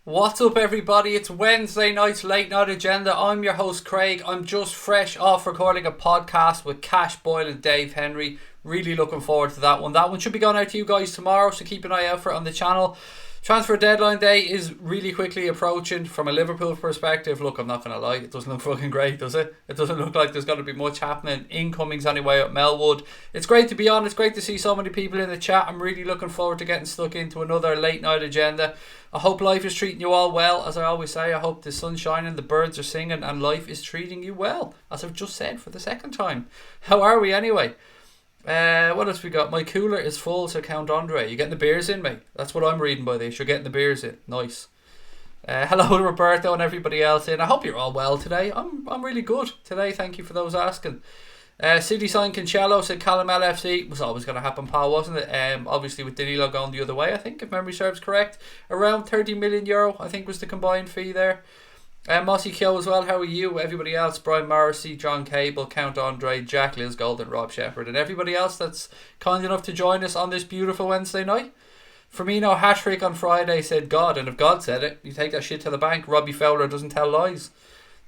What's up, everybody? It's Wednesday night's late night agenda. I'm your host Craig. I'm just fresh off recording a podcast with Cash Boyle and Dave Henry. Really looking forward to that one. That one should be going out to you guys tomorrow, so keep an eye out for it on the channel. Transfer deadline day is really quickly approaching. From a Liverpool perspective, look, I'm not going to lie, it doesn't look fucking great, does it? It doesn't look like there's going to be much happening. Incomings anyway at Melwood. It's great to be on. It's great to see so many people in the chat. I'm really looking forward to getting stuck into another late night agenda. I hope life is treating you all well. As I always say, I hope the sun's shining, the birds are singing, and life is treating you well, as I've just said for the second time. How are we anyway? What else we got? My cooler is full, so Count Andre. You getting the beers in, mate? That's what I'm reading by this. You're getting the beers in. Nice. Hello to Roberto and everybody else in. I hope you're all well today. I'm really good today. Thank you for those asking. City sign Cancelo, said Callum LFC. Was always going to happen, pal, wasn't it? Obviously with Danilo going the other way, I think, if memory serves correct. Around €30 million, I think, was the combined fee there. Mossy Kyo as well, how are you? Everybody else, Brian Morrissey, John Cable, Count Andre, Jack Liz Golden, Rob Shepherd, and everybody else that's kind enough to join us on this beautiful Wednesday night. Firmino hat-trick on Friday, said God, and if God said it, you take that shit to the bank. Robbie Fowler doesn't tell lies.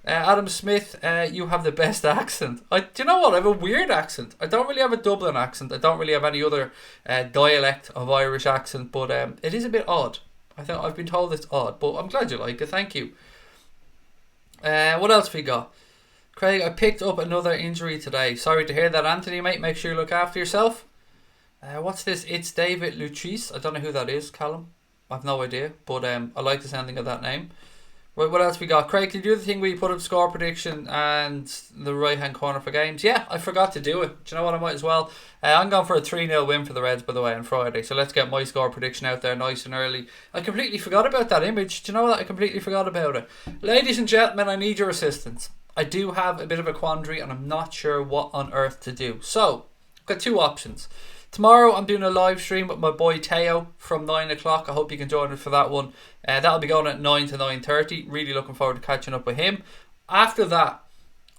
Adam Smith, you have the best accent. Do you know what? I have a weird accent. I don't really have a Dublin accent. I don't really have any other dialect of Irish accent, but it is a bit odd. I've been told it's odd, but I'm glad you like it. Thank you. What else we got? Craig, I picked up another injury today. Sorry to hear that, Anthony, mate. Make sure you look after yourself. What's this? It's David Lucis. I don't know who that is, Callum. I've no idea, but I like the sounding of that name. Right, what else we got? Craig, did you do the thing where you put up score prediction and the right hand corner for games? Yeah, I forgot to do it. Do you know what? I might as well. I'm going for a 3-0 win for the Reds, by the way, on Friday. So let's get my score prediction out there nice and early. I completely forgot about that image. Do you know what? I completely forgot about it. Ladies and gentlemen, I need your assistance. I do have a bit of a quandary and I'm not sure what on earth to do. So, I've got two options. Tomorrow I'm doing a live stream with my boy Teo from 9 o'clock. I hope you can join us for that one. That'll be going at 9 to 9:30. Really looking forward to catching up with him. After that,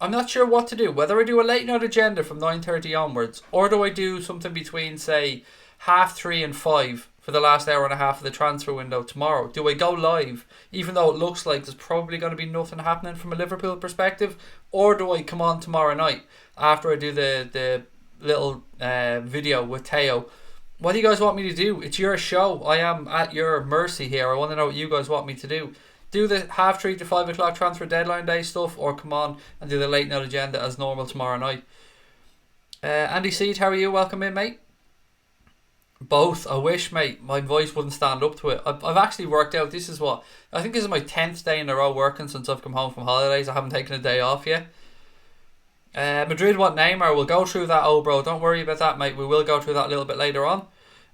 I'm not sure what to do. Whether I do a late night agenda from 9:30 onwards, or do I do something between, say, 3:30 and 5 for the last hour and a half of the transfer window tomorrow. Do I go live, even though it looks like there's probably going to be nothing happening from a Liverpool perspective? Or do I come on tomorrow night after I do the little video with Teo? What do you guys want me to do? It's your show. I am at your mercy here. I want to know what you guys want me to do. Do the 3:30 to 5 o'clock transfer deadline day stuff, or come on and do the late night agenda as normal tomorrow night. Andy Seed, how are you? Welcome in, mate. Both. I wish, mate, my voice wouldn't stand up to it. I've actually worked out, this is my 10th day in a row working since I've come home from holidays. I haven't taken a day off yet. Madrid want Neymar. We'll go through that, bro. Don't worry about that, mate. We will go through that a little bit later on.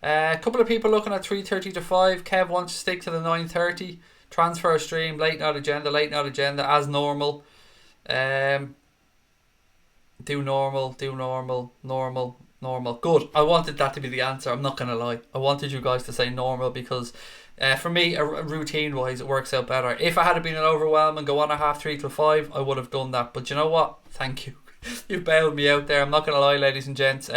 A couple of people looking at 3:30 to 5. Kev wants to stick to the 9:30 transfer stream. Late night agenda as normal. Do normal. Good. I wanted that to be the answer. I'm not going to lie. I wanted you guys to say normal because for me, routine wise, it works out better. If I had been an overwhelm and go on a 3:30 to 5, I would have done that. But you know what? Thank you. You've bailed me out there. I'm not going to lie, ladies and gents.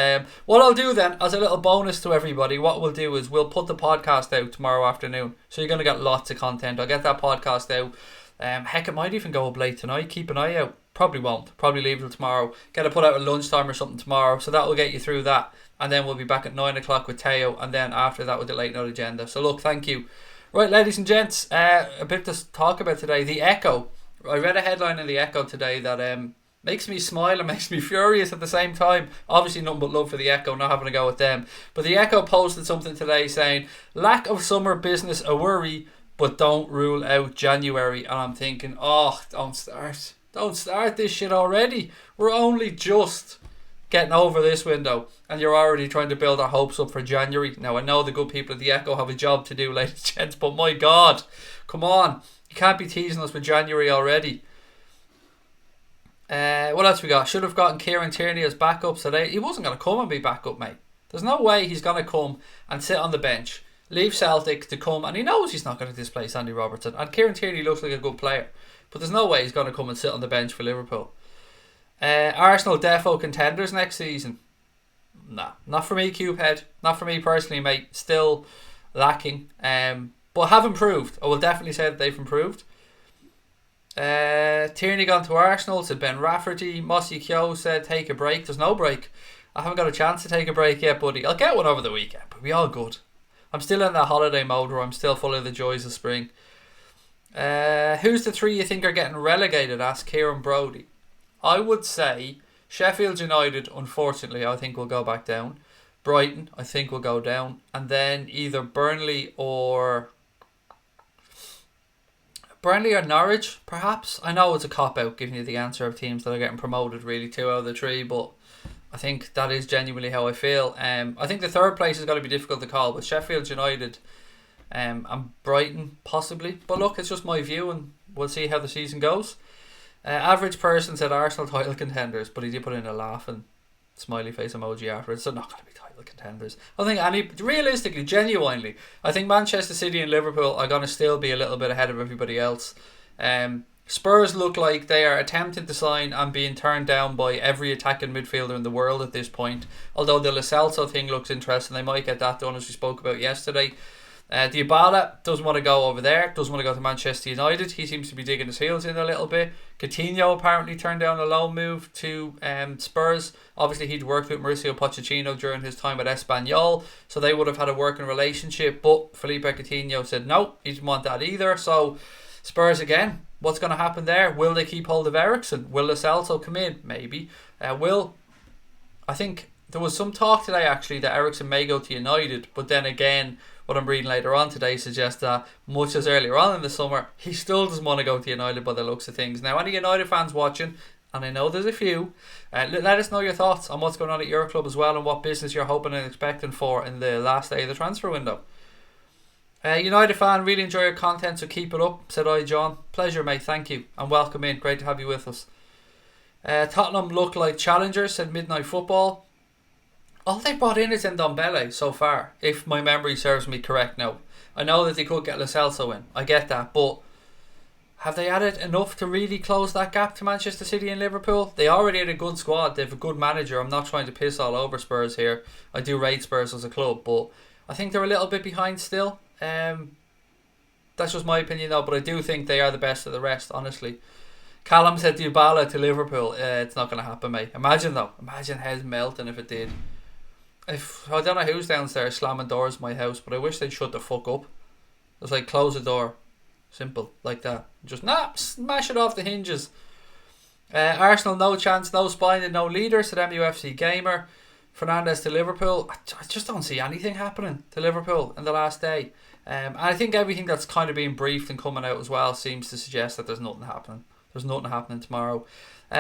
What I'll do then, as a little bonus to everybody, what we'll do is we'll put the podcast out tomorrow afternoon. So you're going to get lots of content. I'll get that podcast out. Heck, it might even go up late tonight. Keep an eye out. Probably won't. Probably leave till tomorrow. Get it put out at lunchtime or something tomorrow. So that will get you through that. And then we'll be back at 9 o'clock with Teo. And then after that with the late night agenda. So look, thank you. Right, ladies and gents, a bit to talk about today. The Echo. I read a headline in the Echo today that makes me smile and makes me furious at the same time. Obviously nothing but love for the Echo, not having to go with them. But the Echo posted something today saying, lack of summer business a worry, but don't rule out January. And I'm thinking, don't start. Don't start this shit already. We're only just getting over this window and you're already trying to build our hopes up for January. Now I know the good people at the Echo have a job to do, ladies and gents, but my God, come on. You can't be teasing us with January already. What else we got? Should have gotten Kieran Tierney as backup today. He wasn't going to come and be backup, mate. There's no way he's going to come and sit on the bench, leave Celtic to come, and he knows he's not going to displace Andy Robertson. And Kieran Tierney looks like a good player, but there's no way he's going to come and sit on the bench for Liverpool. Arsenal defo contenders next season. Nah, not for me, Cubehead. Not for me personally, mate. Still lacking. but have improved. I will definitely say that they've improved. Tierney gone to Arsenal, said Ben Rafferty. Mossy Kyo said take a break. There's no break. I haven't got a chance to take a break yet, buddy. I'll get one over the weekend, but we all good. I'm still in that holiday mode where I'm still full of the joys of spring. Who's the three you think are getting relegated? Asked Kieran Brody. I would say Sheffield United, unfortunately, I think will go back down. Brighton, I think will go down. And then either Burnley or Norwich, perhaps. I know it's a cop-out giving you the answer of teams that are getting promoted, really, 2 out of the 3, but I think that is genuinely how I feel. I think the third place is going to be difficult to call, with Sheffield United and Brighton, possibly. But look, it's just my view, and we'll see how the season goes. Average person said Arsenal title contenders, but he did put in a laughing smiley face emoji afterwards, so not going to be title contenders. I think realistically, genuinely, I think Manchester City and Liverpool are going to still be a little bit ahead of everybody else. Spurs look like they are attempting to sign and being turned down by every attacking midfielder in the world at this point. Although the Lo Celso thing looks interesting, they might get that done, as we spoke about yesterday. Dybala doesn't want to go over there, doesn't want to go to Manchester United. He seems to be digging his heels in a little bit. Coutinho apparently turned down a loan move to Spurs. Obviously he'd worked with Mauricio Pochettino during his time at Espanyol, so they would have had a working relationship, but Felipe Coutinho said no, he didn't want that either. So Spurs again, what's going to happen there? Will they keep hold of Eriksen? Will Lo Celso come in? Maybe. I think there was some talk today actually that Eriksen may go to United, but then again, what I'm reading later on today suggests that, much as earlier on in the summer, he still doesn't want to go to United by the looks of things. Now, any United fans watching, and I know there's a few, let us know your thoughts on what's going on at your club as well, and what business you're hoping and expecting for in the last day of the transfer window. United fan, really enjoy your content, so keep it up, said I, John. Pleasure, mate, thank you, and welcome in, great to have you with us. Tottenham look like challengers, said Midnight Football. All they brought in is Ndombele so far, if my memory serves me correct now. I know that they could get Lo Celso in, I get that, but have they added enough to really close that gap to Manchester City and Liverpool? They already had a good squad, they have a good manager. I'm not trying to piss all over Spurs here. I do rate Spurs as a club, but I think they're a little bit behind still. That's just my opinion though, but I do think they are the best of the rest, honestly. Callum said Dybala to Liverpool. It's not going to happen, mate. Imagine heads melting if it did. I don't know who's downstairs slamming doors in my house, but I wish they'd shut the fuck up. It's like, close the door. Simple, like that. Just smash it off the hinges. Arsenal, no chance, no spine and no leader, said MUFC Gamer. Fernandes to Liverpool. I just don't see anything happening to Liverpool in the last day. And I think everything that's kind of being briefed and coming out as well seems to suggest that there's nothing happening. There's nothing happening tomorrow.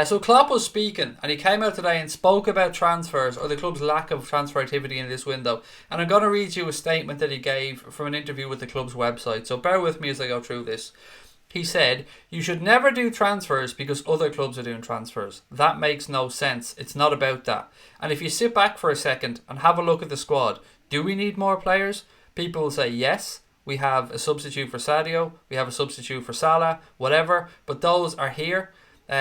So Klopp was speaking, and he came out today and spoke about transfers, or the club's lack of transfer activity in this window. And I'm going to read you a statement that he gave from an interview with the club's website, so bear with me as I go through this. He said, "You should never do transfers because other clubs are doing transfers. That makes no sense. It's not about that. And if you sit back for a second and have a look at the squad, do we need more players? People will say yes. We have a substitute for Sadio, we have a substitute for Salah, whatever, but those are here.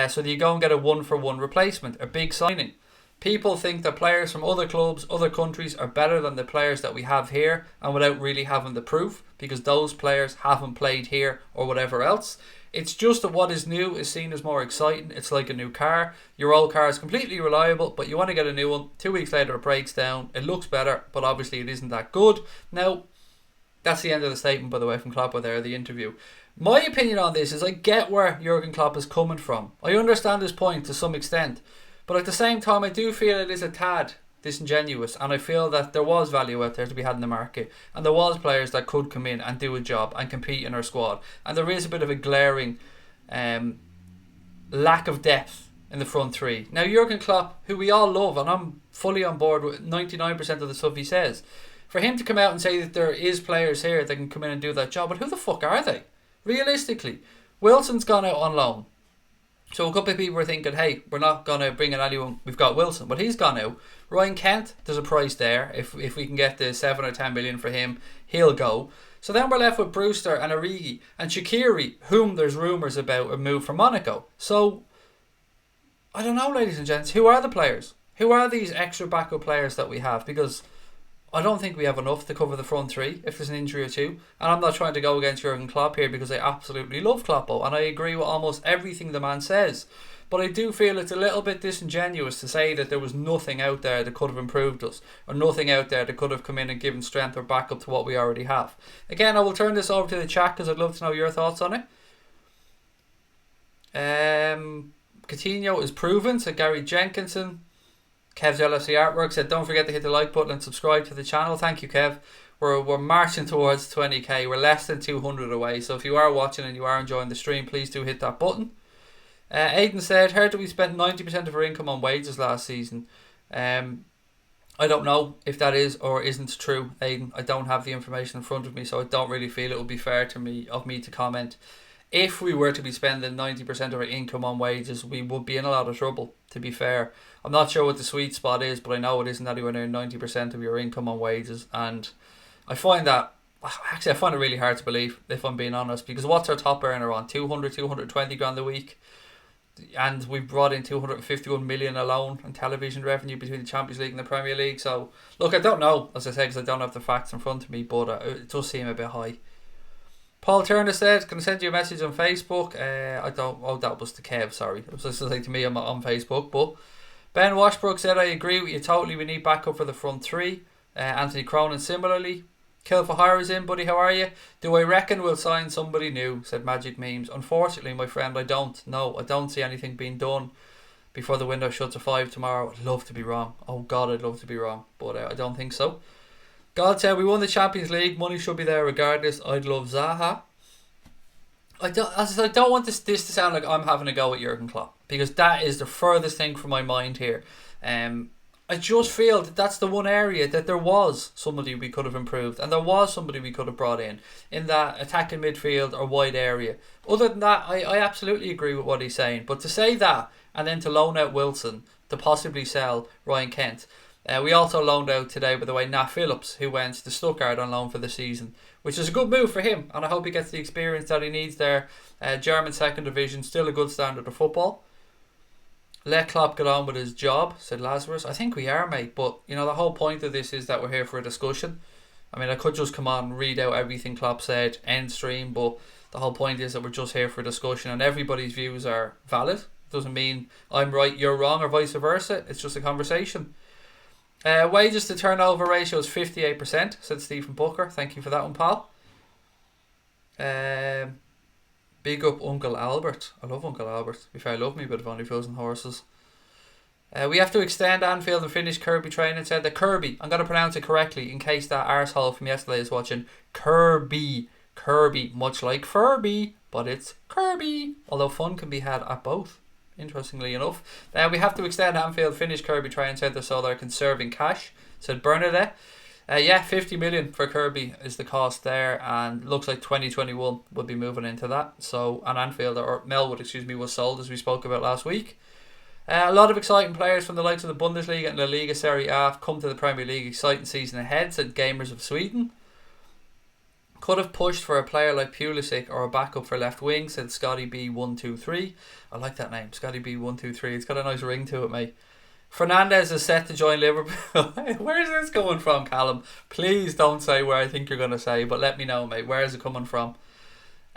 So that you go and get a 1-for-1 replacement, a big signing. People think that players from other clubs, other countries are better than the players that we have here, and without really having the proof, because those players haven't played here or whatever else. It's just that what is new is seen as more exciting. It's like a new car. Your old car is completely reliable, but you want to get a new one. 2 weeks later it breaks down. It looks better, but obviously it isn't that good. Now, that's the end of the statement, by the way, from Klopp there, the interview. My opinion on this is I get where Jurgen Klopp is coming from. I understand his point to some extent. But at the same time, I do feel it is a tad disingenuous. And I feel that there was value out there to be had in the market. And there was players that could come in and do a job and compete in our squad. And there is a bit of a glaring lack of depth in the front three. Now, Jurgen Klopp, who we all love, and I'm fully on board with 99% of the stuff he says, for him to come out and say that there is players here that can come in and do that job, but who the fuck are they? Realistically, Wilson's gone out on loan. So a couple of people were thinking, hey, we're not going to bring in anyone, we've got Wilson. But he's gone out. Ryan Kent, there's a price there. If we can get the 7 or 10 million for him, he'll go. So then we're left with Brewster and Origi and Shaqiri, whom there's rumours about a move from Monaco. So, I don't know, ladies and gents, who are the players? Who are these extra backup players that we have? Because I don't think we have enough to cover the front three if there's an injury or two. And I'm not trying to go against Jurgen Klopp here because I absolutely love Kloppo and I agree with almost everything the man says. But I do feel it's a little bit disingenuous to say that there was nothing out there that could have improved us, or nothing out there that could have come in and given strength or backup to what we already have. Again, I will turn this over to the chat because I'd love to know your thoughts on it. Coutinho is proven, said Gary Jenkinson. Kev's LFC Artwork said, don't forget to hit the like button and subscribe to the channel. Thank you, Kev. We're marching towards 20k. We're less than 200 away. So if you are watching and you are enjoying the stream, please do hit that button. Aidan said, heard that we spent 90% of our income on wages last season. I don't know if that is or isn't true, Aidan. I don't have the information in front of me, so I don't really feel it would be fair to me to comment. If we were to be spending 90% of our income on wages, we would be in a lot of trouble, to be fair. I'm not sure what the sweet spot is, but I know it isn't anywhere near 90% of your income on wages. And I find that, actually I find it really hard to believe, if I'm being honest, because what's our top earner on? 220 grand a week? And we've brought in 251 million alone in television revenue between the Champions League and the Premier League. So, look, I don't know, as I say, because I don't have the facts in front of me, but it does seem a bit high. Paul Turner said, can I send you a message on Facebook? That was to Kev, sorry. It was just like to me on Facebook. But Ben Washbrook said, I agree with you totally. We need backup for the front three. Anthony Cronin similarly. Kill for Hire is in, buddy. How are you? Do I reckon we'll sign somebody new? Said Magic Memes. Unfortunately, my friend, I don't. No, I don't see anything being done before the window shuts at 5 tomorrow. I'd love to be wrong. Oh, God, I'd love to be wrong. But I don't think so. God said, we won the Champions League. Money should be there regardless. I'd love Zaha. I don't want this to sound like I'm having a go at Jurgen Klopp, because that is the furthest thing from my mind here. I just feel that that's the one area that there was somebody we could have improved, and there was somebody we could have brought in that attacking midfield or wide area. Other than that, I absolutely agree with what he's saying. But to say that and then to loan out Wilson to possibly sell Ryan Kent. We also loaned out today, by the way, Nat Phillips, who went to Stuttgart on loan for the season, which is a good move for him, and I hope he gets the experience that he needs there. German second division, still a good standard of football. Let Klopp get on with his job, said Lazarus. I think we are, mate, but you know the whole point of this is that we're here for a discussion. I mean, I could just come on and read out everything Klopp said, end stream, but the whole point is that we're just here for a discussion, and everybody's views are valid. Doesn't mean I'm right, you're wrong, or vice versa. It's just a conversation. Wages to turnover ratio is 58%, said Stephen Booker. Thank you for that one, pal. Big up Uncle Albert. I love Uncle Albert. To be fair, I love me a bit of Only Fools and Horses. We have to extend Anfield and finish Kirby training, said that Kirby. I'm going to pronounce it correctly in case that arsehole from yesterday is watching. Kirby. Kirby. Much like Furby, but it's Kirby. Although fun can be had at both. Interestingly enough. We have to extend Anfield, finish Kirby training centre so they're conserving cash, said Bernadette. 50 million for Kirby is the cost there, and looks like 2021 will be moving into that. So, and Anfield, or Melwood, was sold as we spoke about last week. A lot of exciting players from the likes of the Bundesliga and La Liga Serie A have come to the Premier League. Exciting season ahead, said Gamers of Sweden. Could have pushed for a player like Pulisic or a backup for left wing, said Scotty B123. I like that name, Scotty B123. It's got a nice ring to it, mate. Fernandes is set to join Liverpool. Where is this coming from, Callum? Please don't say where I think you're going to say, but let me know, mate. Where is it coming from?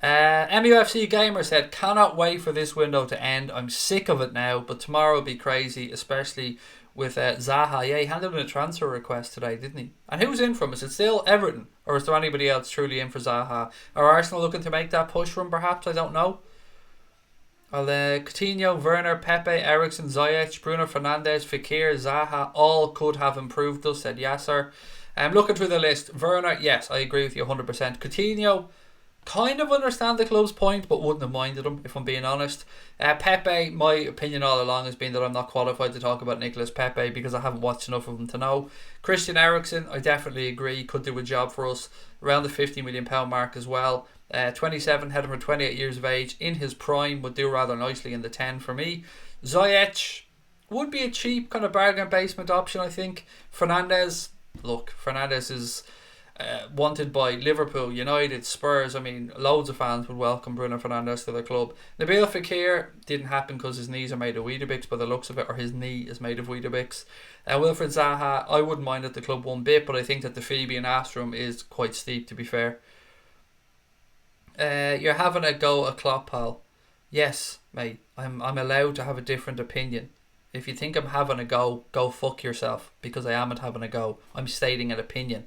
MUFC Gamer said, cannot wait for this window to end. I'm sick of it now, but tomorrow will be crazy, especially with Zaha. Yeah, he handed in a transfer request today, didn't he? And who's in from? Is it still Everton? Or is there anybody else truly in for Zaha? Are Arsenal looking to make that push for him, perhaps? I don't know. Coutinho, Werner, Pepe, Eriksen, Ziyech, Bruno Fernandes, Fekir, Zaha, all could have improved us, said Yasser. Looking through the list, Werner, yes, I agree with you 100%. Coutinho, kind of understand the club's point, but wouldn't have minded him, if I'm being honest. Pepe, my opinion all along has been that I'm not qualified to talk about Nicolas Pepe because I haven't watched enough of him to know. Christian Eriksen, I definitely agree, could do a job for us around the £50 million mark as well. 27, heading for 28 years of age, in his prime, would do rather nicely in the 10 for me. Ziyech would be a cheap kind of bargain basement option, I think. Fernandes is wanted by Liverpool, United, Spurs. I mean, loads of fans would welcome Bruno Fernandes to their club. Nabil Fekir didn't happen because his knees are made of Weetabix by the looks of it, or his knee is made of Weetabix. Wilfried Zaha, I wouldn't mind at the club one bit, but I think that the Phoebe and Astrum is quite steep, to be fair. You're having a go at Klopp, pal. Yes, mate. I'm allowed to have a different opinion. If you think I'm having a go fuck yourself, because I am having a go. I'm stating an opinion.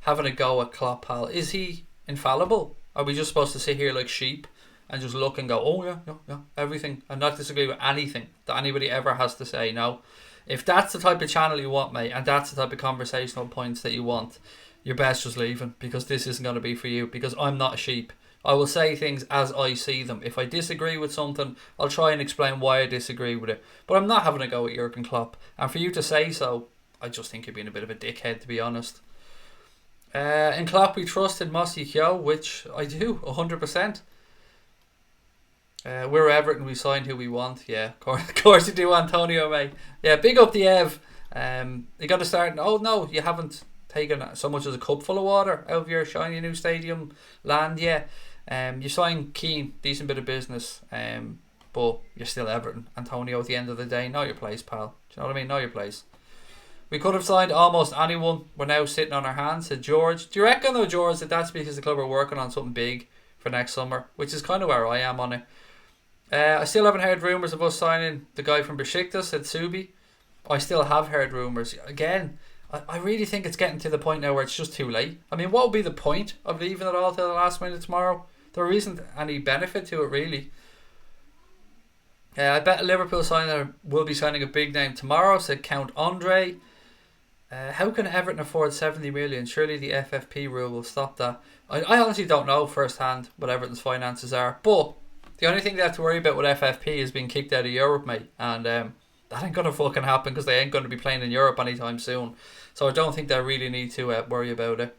Having a go at Klopp, pal. Is he infallible? Are we just supposed to sit here like sheep and just look and go, oh yeah, everything, and not disagree with anything that anybody ever has to say? No. If that's the type of channel you want, mate, and that's the type of conversational points that you want, you're best just leaving, because this isn't going to be for you, because I'm not a sheep. I will say things as I see them. If I disagree with something, I'll try and explain why I disagree with it. But I'm not having a go at Jurgen Klopp. And for you to say so, I just think you're being a bit of a dickhead, to be honest. In Klopp we trusted Mossy Kyo, which I do, 100%. We're Everton, we signed who we want. Yeah, of course you do, Antonio, mate. Yeah, big up the Ev. You got to start. Oh no, you haven't taken so much as a cup full of water out of your shiny new stadium land. Yeah, you signed Keane, decent bit of business. But you're still Everton, Antonio. At the end of the day, know your place, pal. Do you know what I mean? Know your place. We could have signed almost anyone. We're now sitting on our hands, said George. Do you reckon though, George, that that's because the club are working on something big for next summer? Which is kind of where I am on it. I still haven't heard rumours of us signing the guy from Besiktas, said Subi. I still have heard rumours. Again, I really think it's getting to the point now where it's just too late. I mean, what would be the point of leaving it all till the last minute tomorrow? There isn't any benefit to it, really. I bet Liverpool signer will be signing a big name tomorrow, said Count Andre. How can Everton afford 70 million? Surely the FFP rule will stop that. I honestly don't know firsthand what Everton's finances are, but the only thing they have to worry about with FFP is being kicked out of Europe, mate. And that ain't going to fucking happen, because they ain't going to be playing in Europe anytime soon. So I don't think they really need to worry about it.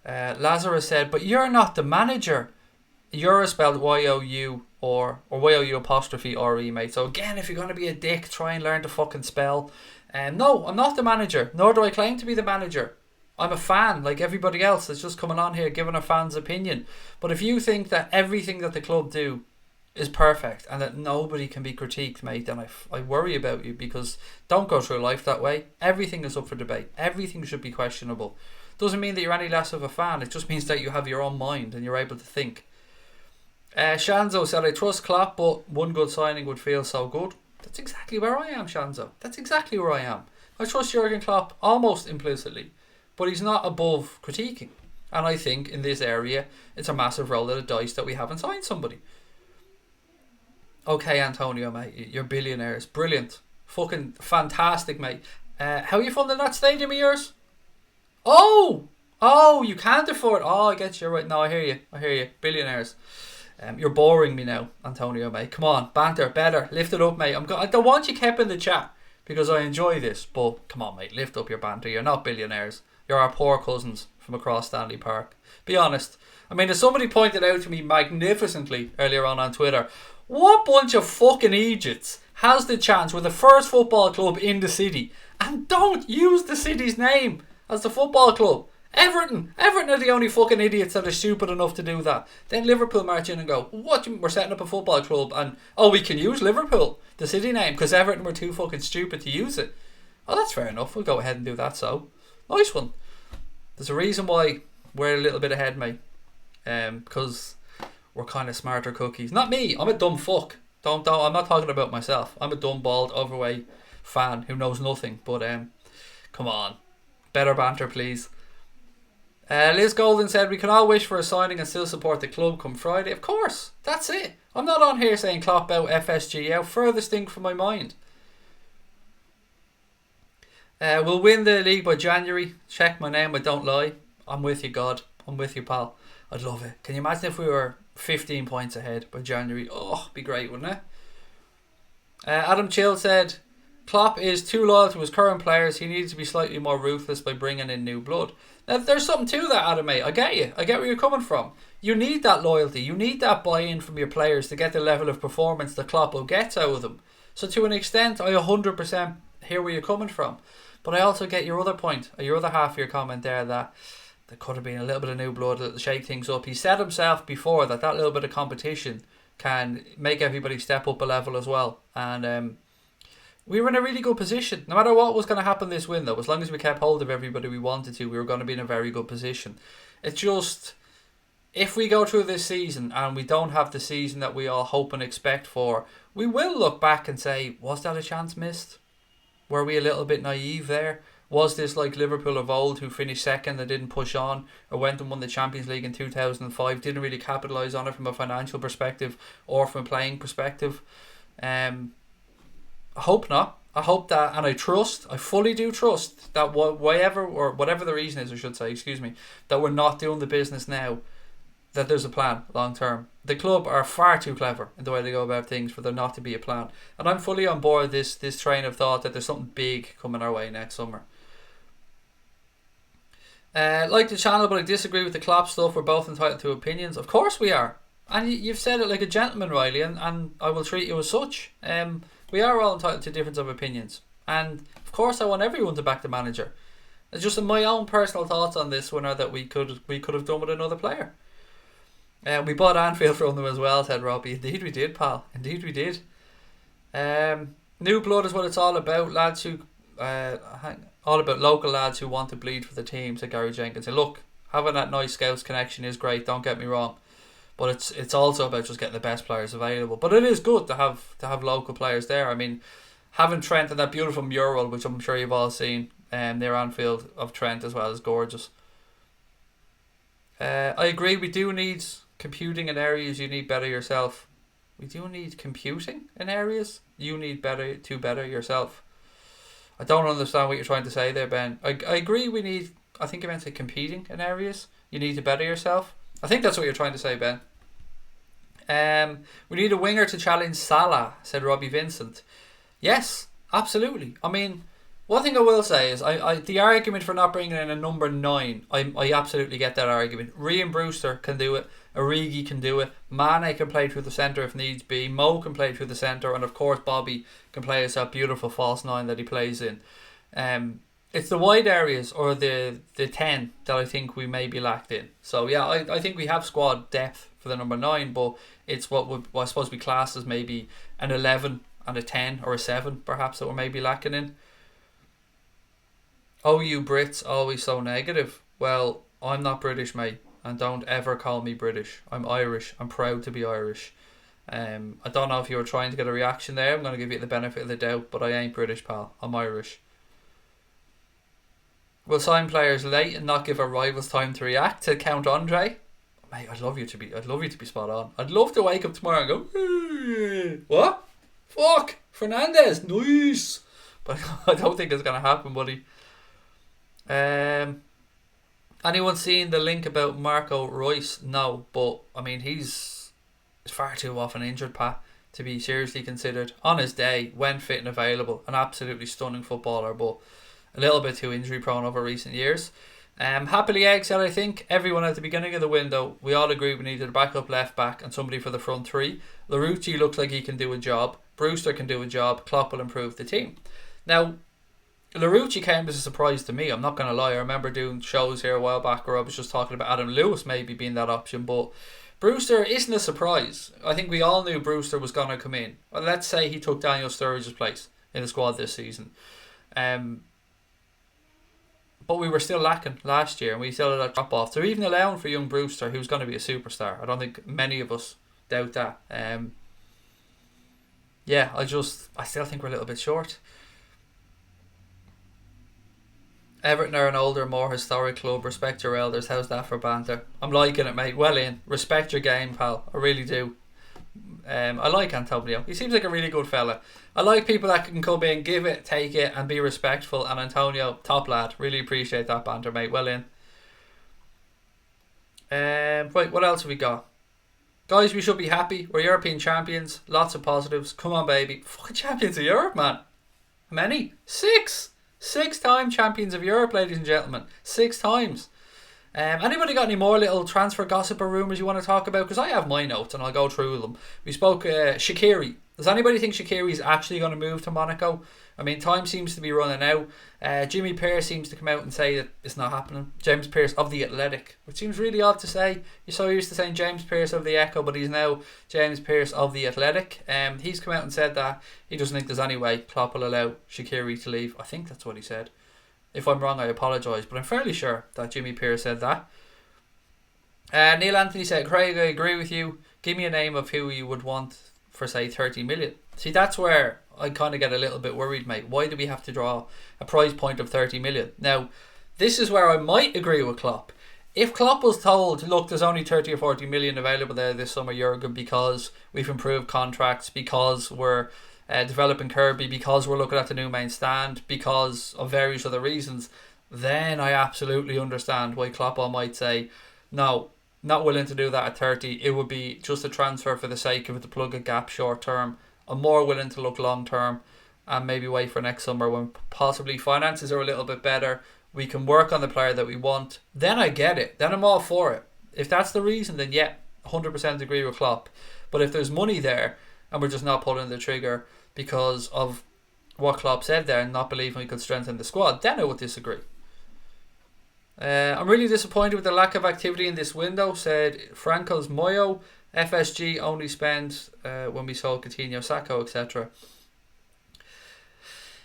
Lazarus said, but you're not the manager. You're spelled Y-O-U or Y-O-U apostrophe R-E, mate. So again, if you're going to be a dick, try and learn to fucking spell. No, I'm not the manager, nor do I claim to be the manager. I'm a fan like everybody else that's just coming on here giving a fan's opinion. But if you think that everything that the club do is perfect and that nobody can be critiqued, mate, then I worry about you, because don't go through life that way. Everything is up for debate. Everything should be questionable. Doesn't mean that you're any less of a fan. It just means that you have your own mind and you're able to think. Shanzo said, I trust Klopp, but one good signing would feel so good. That's exactly where I am, Shanzo. That's exactly where I am. I trust Jurgen Klopp almost implicitly, but he's not above critiquing. And I think in this area, it's a massive roll of the dice that we haven't signed somebody. Okay, Antonio, mate, you're billionaires. Brilliant. Fucking fantastic, mate. How are you funding that stadium of yours? Oh, you can't afford. Oh, I get you. Right. No, I hear you. Billionaires. You're boring me now, Antonio, mate. Come on, banter, better. Lift it up, mate. I don't want you kept in the chat, because I enjoy this. But come on, mate, lift up your banter. You're not billionaires. You're our poor cousins from across Stanley Park. Be honest. I mean, as somebody pointed out to me magnificently earlier on Twitter, what bunch of fucking idiots has the chance with the first football club in the city and don't use the city's name as the football club? Everton are the only fucking idiots that are stupid enough to do that. Then Liverpool march in and go, what, we're setting up a football club and we can use Liverpool, the city name, because Everton were too fucking stupid to use it. Oh, that's fair enough, we'll go ahead and do that. So nice one. There's a reason why we're a little bit ahead, mate, because we're kind of smarter cookies. Not me, I'm a dumb fuck. Don't I'm not talking about myself. I'm a dumb, bald, overweight fan who knows nothing. But come on, better banter, please. Liz Golden said, we can all wish for a signing and still support the club come Friday. Of course, that's it. I'm not on here saying Klopp out, FSG out. Furthest thing from my mind. We'll win the league by January. Check my name, I don't lie. I'm with you, God. I'm with you, pal. I'd love it. Can you imagine if we were 15 points ahead by January? Oh, be great, wouldn't it? Adam Chill said, Klopp is too loyal to his current players. He needs to be slightly more ruthless by bringing in new blood. Now, there's something to that, Adam, mate. I get you. I get where you're coming from. You need that loyalty. You need that buy-in from your players to get the level of performance that Klopp will get out of them. So to an extent, I 100% hear where you're coming from. But I also get your other point, or your other half of your comment there, that there could have been a little bit of new blood, a little shake things up. He said himself before that little bit of competition can make everybody step up a level as well. And we were in a really good position. No matter what was going to happen this window, as long as we kept hold of everybody we wanted to, we were going to be in a very good position. It's just, if we go through this season and we don't have the season that we all hope and expect for, we will look back and say, was that a chance missed? Were we a little bit naive there? Was this like Liverpool of old, who finished second and didn't push on, or went and won the Champions League in 2005, didn't really capitalise on it from a financial perspective or from a playing perspective? I hope not. I hope that, and I fully do trust that whatever the reason is, I should say, that we're not doing the business now, that there's a plan long term. The club are far too clever in the way they go about things for there not to be a plan. And I'm fully on board this train of thought that there's something big coming our way next summer. Like the channel, but I disagree with the Klopp stuff. We're both entitled to opinions. Of course we are. And you've said it like a gentleman, Riley, and I will treat you as such. We are all entitled to difference of opinions. And of course I want everyone to back the manager. It's just my own personal thoughts on this one are that we could have done with another player. We bought Anfield from them as well, said Robbie. Indeed we did, pal. Indeed we did. New blood is what it's all about, lads who all about local lads who want to bleed for the team, said Gary Jenkins. And look, having that nice Scouts connection is great, don't get me wrong. But it's also about just getting the best players available. But it is good to have local players there. I mean, having Trent and that beautiful mural, which I'm sure you've all seen, near Anfield, of Trent as well, is gorgeous. I agree, we do need computing in areas you need better yourself. We do need computing in areas you need to better yourself. I don't understand what you're trying to say there, Ben. I agree we need, I think you meant to say competing in areas you need to better yourself. I think that's what you're trying to say, Ben. We need a winger to challenge Salah, said Robbie Vincent. Yes, absolutely. I mean, one thing I will say is I the argument for not bringing in a number 9, I absolutely get that argument. Ryan Brewster can do it. Origi can do it. Mane can play through the centre if needs be. Mo can play through the centre, and of course Bobby can play as that beautiful false 9 that he plays in. It's the wide areas or the 10 that I think we may be lacked in. So yeah, I think we have squad depth for the number 9, but it's what would, I suppose, be classed as maybe an 11 and a 10 or a 7 perhaps that we're maybe lacking in. Oh, you Brits, always so negative. Well, I'm not British, mate, and don't ever call me British. I'm Irish. I'm proud to be Irish. I don't know if you were trying to get a reaction there. I'm going to give you the benefit of the doubt, but I ain't British, pal. I'm Irish. We'll sign players late and not give our rivals time to react, said Count Andre. Mate, I'd love you to be spot on. I'd love to wake up tomorrow and go, what? Fuck, Fernandes, nice. But I don't think it's going to happen, buddy. Anyone seen the link about Marco Reus? No, but I mean he's far too often injured, Pat, to be seriously considered. On his day, when fit and available, an absolutely stunning footballer, but a little bit too injury prone over recent years. Happily Egg said, I think everyone at the beginning of the window, we all agreed we needed a backup left back and somebody for the front three. Larouci looks like he can do a job. Brewster can do a job. Klopp will improve the team. Now, Larouci came as a surprise to me, I'm not going to lie. I remember doing shows here a while back where I was just talking about Adam Lewis maybe being that option, but Brewster isn't a surprise. I think we all knew Brewster was going to come in. Well, let's say he took Daniel Sturridge's place in the squad this season. But we were still lacking last year and we still had that drop off. They're even allowing for young Brewster, who's going to be a superstar. I don't think many of us doubt that. I still think we're a little bit short. Everton are an older, more historic club. Respect your elders. How's that for banter? I'm liking it, mate. Well in. Respect your game, pal. I really do. I like Antonio. He seems like a really good fella. I like people that can come in, give it, take it, and be respectful. And Antonio, top lad. Really appreciate that banter, mate. Well in. Right, what else have we got? Guys, we should be happy. We're European champions. Lots of positives. Come on, baby. Fucking champions of Europe, man. How many? 6. 6-time champions of Europe, ladies and gentlemen. 6 times. Anybody got any more little transfer gossip or rumours you want to talk about? Because I have my notes and I'll go through them. We spoke Shaqiri. Does anybody think Shaqiri is actually going to move to Monaco? I mean, time seems to be running out. Jimmy Pearce seems to come out and say that it's not happening. James Pearce of The Athletic, which seems really odd to say. You're so used to saying James Pearce of The Echo, but he's now James Pearce of The Athletic. He's come out and said that he doesn't think there's any way Klopp will allow Shaqiri to leave. I think that's what he said. If I'm wrong, I apologise, but I'm fairly sure that Jimmy Pearce said that. Neil Anthony said, Craig, I agree with you. Give me a name of who you would want for, say, 30 million. See, that's where I kind of get a little bit worried, mate. Why do we have to draw a price point of 30 million? Now, this is where I might agree with Klopp. If Klopp was told, look, there's only 30 or 40 million available there this summer, Jurgen, because we've improved contracts, because we're developing Kirby, because we're looking at the new main stand, because of various other reasons, then I absolutely understand why Klopp might say, no, not willing to do that at 30. It would be just a transfer for the sake of it to plug a gap short term. I'm more willing to look long term and maybe wait for next summer when possibly finances are a little bit better. We can work on the player that we want. Then I get it. Then I'm all for it. If that's the reason, then yeah, 100% agree with Klopp. But if there's money there and we're just not pulling the trigger because of what Klopp said there and not believing we could strengthen the squad, then I would disagree. I'm really disappointed with the lack of activity in this window, said Franco's Moyo. FSG only spent when we sold Coutinho, Sacco, etc.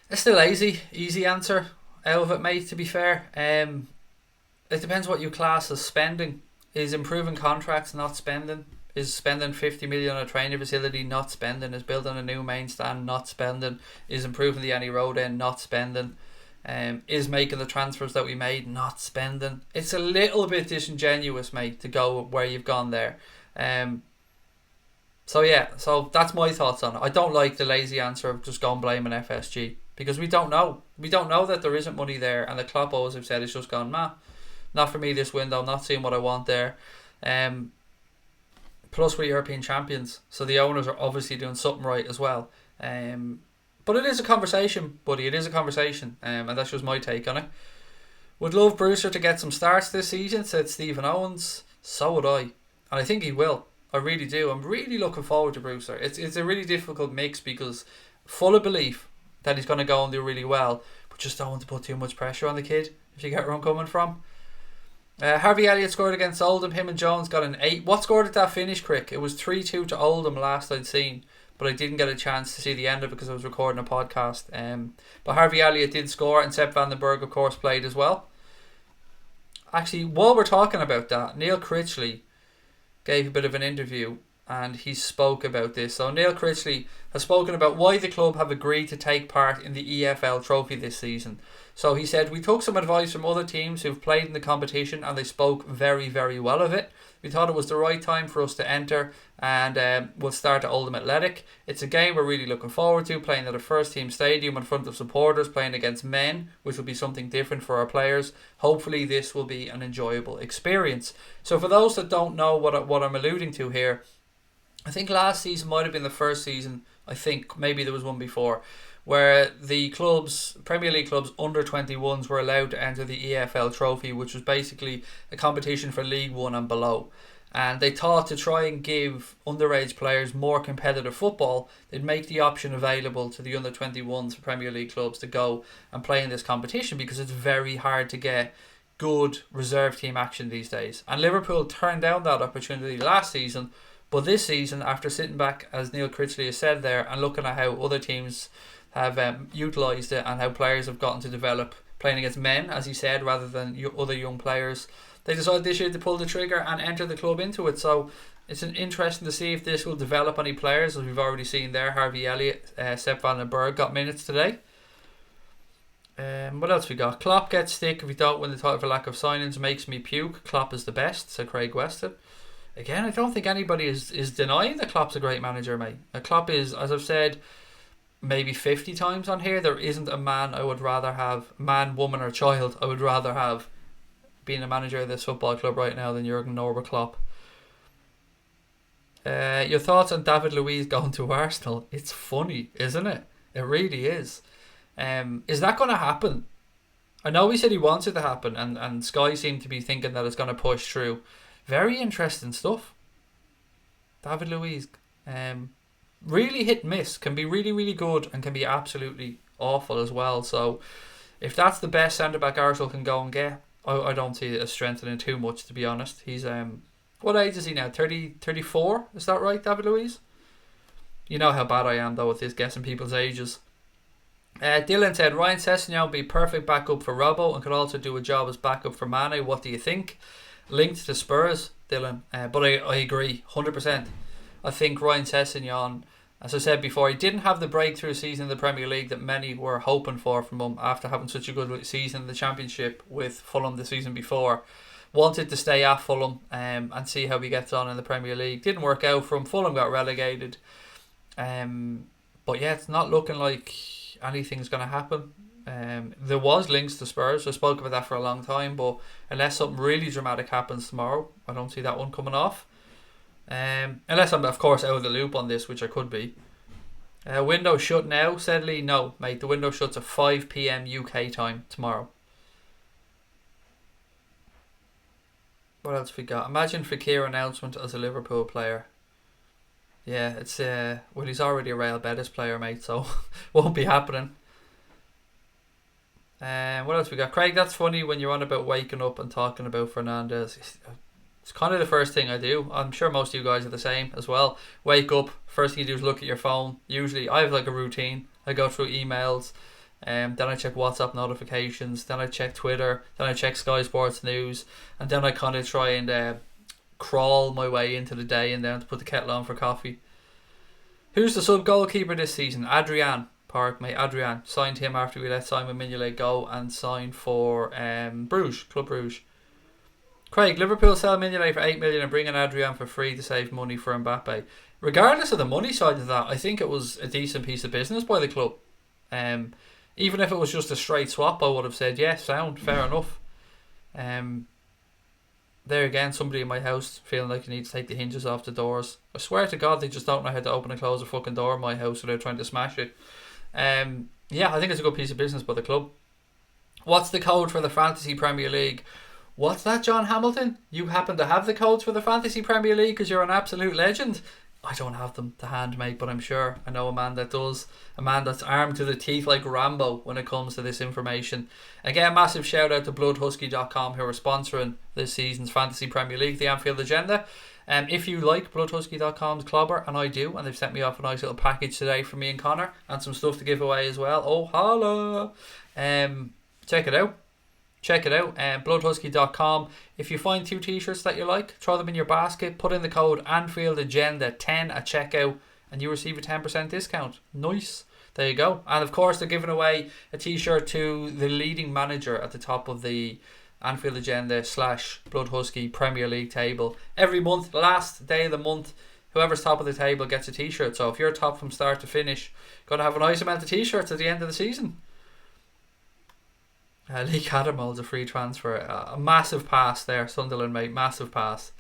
It's still easy answer out of it, mate, to be fair. It depends what you class as spending. Is improving contracts not spending? Is spending 50 million on a training facility not spending? Is building a new main stand not spending? Is improving the Annie Road end not spending? Is making the transfers that we made not spending? It's a little bit disingenuous, mate, to go where you've gone there. So that's my thoughts on it. I don't like the lazy answer of just going blaming FSG because we don't know. We don't know that there isn't money there, and the Klopp always have said it's just gone, not for me this window, not seeing what I want there. Plus we're European champions, so the owners are obviously doing something right as well. But it is a conversation, buddy. It is a conversation, and that's just my take on it. Would love Brewster to get some starts this season, said Stephen Owens. So would I, and I think he will. I really do. I'm really looking forward to Brewster. It's a really difficult mix because full of belief that he's going to go and do really well, but just don't want to put too much pressure on the kid, if you get where I'm coming from. Harvey Elliott scored against Oldham. Him and Jones got an 8. What score did that finish, Crick? It was 3-2 to Oldham last I'd seen, but I didn't get a chance to see the end of it because I was recording a podcast. But Harvey Elliott did score, and Sepp van den Berg, of course, played as well. Actually, while we're talking about that, Neil Critchley gave a bit of an interview and he spoke about this. So Neil Critchley has spoken about why the club have agreed to take part in the EFL trophy this season. So he said, we took some advice from other teams who've played in the competition and they spoke very, very well of it. We thought it was the right time for us to enter, and we'll start at Oldham Athletic. It's a game we're really looking forward to, playing at a first team stadium in front of supporters, playing against men, which will be something different for our players. Hopefully this will be an enjoyable experience. So for those that don't know what I'm alluding to here, I think last season might have been the first season, I think maybe there was one before, where the clubs, Premier League clubs under 21s were allowed to enter the EFL trophy, which was basically a competition for League 1 and below. And they thought to try and give underage players more competitive football, they'd make the option available to the under 21s for Premier League clubs to go and play in this competition, because it's very hard to get good reserve team action these days. And Liverpool turned down that opportunity last season, but this season, after sitting back, as Neil Critchley has said there, and looking at how other teams have utilised it and how players have gotten to develop playing against men, as he said, rather than other young players, they decided this year to pull the trigger and enter the club into it. So it's interesting to see if this will develop any players, as we've already seen there. Harvey Elliott, Sepp van den Berg got minutes today. What else we got? Klopp gets stick if we don't win the title for lack of signings. Makes me puke. Klopp is the best, said Craig Weston. Again, I don't think anybody is denying that Klopp's a great manager, mate. Klopp is, as I've said maybe 50 times on here, there isn't a man I would rather have, man, woman or child, I would rather have being a manager of this football club right now than Jurgen Klopp. Your thoughts on David Luiz going to Arsenal? It's funny, isn't it? It really is. Is that going to happen? I know he said he wants it to happen, and Sky seem to be thinking that it's going to push through. Very interesting stuff. David Luiz, really hit and miss. Can be really, really good and can be absolutely awful as well. So if that's the best centre-back Arsenal can go and get, I don't see it as strengthening too much, to be honest. He's, what age is he now? 34? Is that right, David Luiz? You know how bad I am, though, with this guessing people's ages. Dylan said, Ryan Sessegnon would be perfect backup for Robbo and could also do a job as backup for Mane. What do you think? Linked to Spurs, Dylan. But I agree, 100%. I think Ryan Sessegnon, as I said before, he didn't have the breakthrough season in the Premier League that many were hoping for from him after having such a good season in the Championship with Fulham the season before. Wanted to stay at Fulham and see how he gets on in the Premier League. Didn't work out for him. Fulham got relegated. But yeah, it's not looking like anything's going to happen. There was links to Spurs. I spoke about that for a long time, but unless something really dramatic happens tomorrow, I don't see that one coming off. Unless I'm, of course, out of the loop on this, which I could be. Window shut now, sadly. No, mate, the window shuts at 5 p.m. UK time tomorrow. What else we got? Imagine Fekir announcement as a Liverpool player. Yeah, it's well, he's already a Real Betis player, mate, so won't be happening. What else we got? Craig, that's funny when you're on about waking up and talking about Fernandes. It's kind of the first thing I do. I'm sure most of you guys are the same as well. Wake up, first thing you do is look at your phone. Usually, I have like a routine. I go through emails, then I check WhatsApp notifications, then I check Twitter, then I check Sky Sports News, and then I kind of try and crawl my way into the day and then to put the kettle on for coffee. Who's the sub goalkeeper this season? Adrian Park, mate. Adrian signed him after we let Simon Mignolet go and signed for Bruges, Club Bruges. Craig, Liverpool sell Mignolet for 8 million and bring in Adrian for free to save money for Mbappe. Regardless of the money side of that, I think it was a decent piece of business by the club. Even if it was just a straight swap, I would have said yes, sound, fair enough. There again, somebody in my house feeling like you need to take the hinges off the doors. I swear to God, they just don't know how to open and close a fucking door in my house without trying to smash it. Yeah, I think it's a good piece of business by the club. What's the code for the Fantasy Premier League? What's that, John Hamilton? You happen to have the codes for the Fantasy Premier League because you're an absolute legend? I don't have them to hand, mate, but I'm sure I know a man that does. A man that's armed to the teeth like Rambo when it comes to this information. Again, massive shout out to bloodhusky.com who are sponsoring this season's Fantasy Premier League, the Anfield Agenda. If you like bloodhusky.com's clobber, and I do, and they've sent me off a nice little package today for me and Connor and some stuff to give away as well. Oh, holla! Check it out. Bloodhusky.com. If you find 2 t-shirts that you like, throw them in your basket, put in the code Anfield Agenda 10 at checkout, and you receive a 10% discount. Nice. There you go. And of course, they're giving away a t-shirt to the leading manager at the top of the Anfield Agenda / Bloodhusky Premier League table. Every month, last day of the month, whoever's top of the table gets a t-shirt. So if you're top from start to finish, going to have a nice amount of t-shirts at the end of the season. Lee Cattermole's a free transfer. A massive pass there, Sunderland, mate. Massive pass.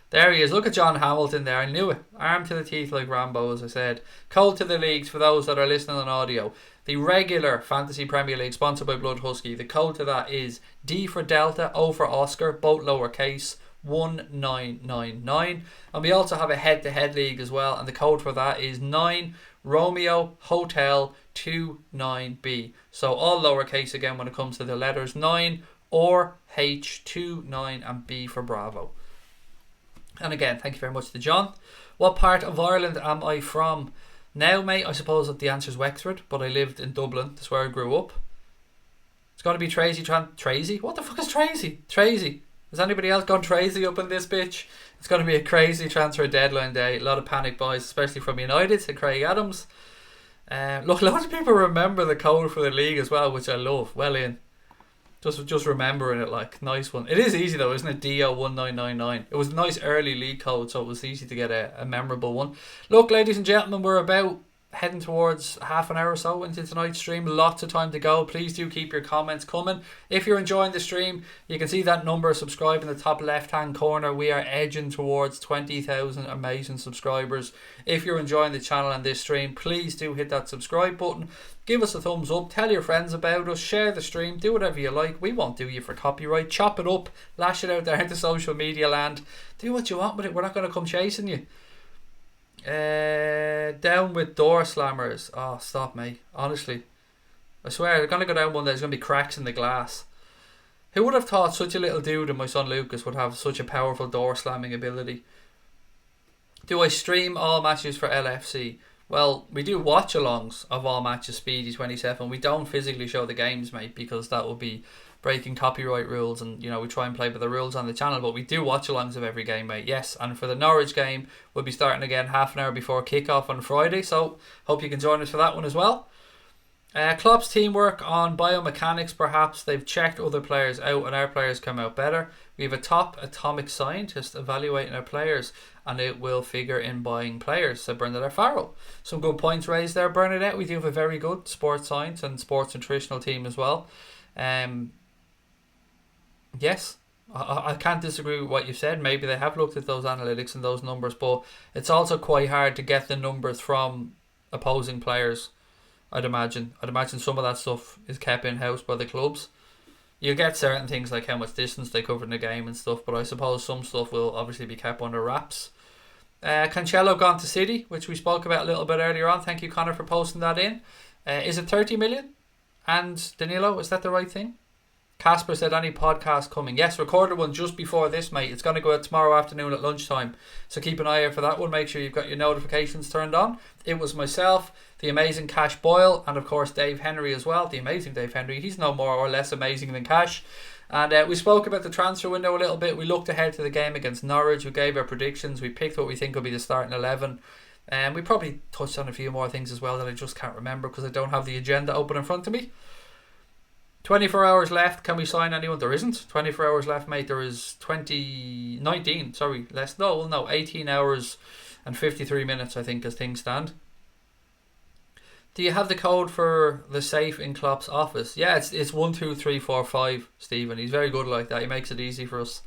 There he is. Look at John Hamilton there. I knew it. Armed to the teeth like Rambo, as I said. Code to the leagues for those that are listening on audio. The regular Fantasy Premier League, sponsored by Blood Husky. The code to that is D for Delta, O for Oscar, both lowercase, 1999. And we also have a head-to-head league as well. And the code for that is 9 Romeo Hotel 29B. So all lowercase again when it comes to the letters 9 or H29 and B for Bravo. And again, thank you very much to John. What part of Ireland am I from? Now, mate, I suppose that the answer is Wexford, but I lived in Dublin. That's where I grew up. It's going to be Tracy. What the fuck is Tracy? Tracy. Has anybody else gone crazy up in this bitch? It's going to be a crazy transfer deadline day. A lot of panic buys, especially from United to Craig Adams. Look, a lot of people remember the code for the league as well, which I love. Well in. Just remembering it, like, nice one. It is easy though, isn't it? DO1999. It was a nice early league code, so it was easy to get a memorable one. Look, ladies and gentlemen, we're about heading towards half an hour or so into tonight's stream. Lots of time to go. Please do keep your comments coming. If you're enjoying the stream, you can see that number subscribe in the top left hand corner. We are edging towards 20,000 amazing subscribers. If you're enjoying the channel and this stream, please do hit that subscribe button. Give us a thumbs up. Tell your friends about us. Share the stream. Do whatever you like. We won't do you for copyright. Chop it up. Lash it out there into social media land. Do what you want with it. We're not going to come chasing you. Down with door slammers. Oh, stop, mate. Honestly, I swear they're going to go down one day. There's going to be cracks in the glass. Who would have thought such a little dude and my son Lucas would have such a powerful door slamming ability? Do I stream all matches for LFC? Well, we do watch alongs of all matches, Speedy 27. We don't physically show the games, mate, because that would be breaking copyright rules, and we try and play by the rules on the channel, but we do watch alongs of every game, mate. Yes, and for the Norwich game, we'll be starting again half an hour before kickoff on Friday, so hope you can join us for that one as well. Klopp's teamwork on biomechanics, perhaps. They've checked other players out and our players come out better. We have a top atomic scientist evaluating our players, and it will figure in buying players, said Bernadette Farrell. Some good points raised there, Bernadette. We do have a very good sports science and sports nutritional team as well. Yes, I can't disagree with what you said. Maybe they have looked at those analytics and those numbers, but it's also quite hard to get the numbers from opposing players, I'd imagine. I'd imagine some of that stuff is kept in-house by the clubs. You get certain things like how much distance they cover in the game and stuff, but I suppose some stuff will obviously be kept under wraps. Cancelo gone to City, which we spoke about a little bit earlier on. Thank you, Connor, for posting that in. Is it 30 million? And Danilo, is that the right thing? Casper said, any podcast coming? Yes, recorded one just before this, mate. It's going to go out tomorrow afternoon at lunchtime, so keep an eye out for that one. Make sure you've got your notifications turned on. It was myself, the amazing Cash Boyle, and of course Dave Henry as well. The amazing Dave Henry. He's no more or less amazing than Cash. And we spoke about the transfer window a little bit. We looked ahead to the game against Norwich. We gave our predictions. We picked what we think will be the starting 11. And we probably touched on a few more things as well that I just can't remember because I don't have the agenda open in front of me. 24 hours left. Can we sign anyone? There isn't 24 hours left, mate. There is 18 hours and 53 minutes, I think, as things stand. Do you have the code for the safe in Klopp's office? Yeah, it's 12345, Stephen. He's very good like that. He makes it easy for us.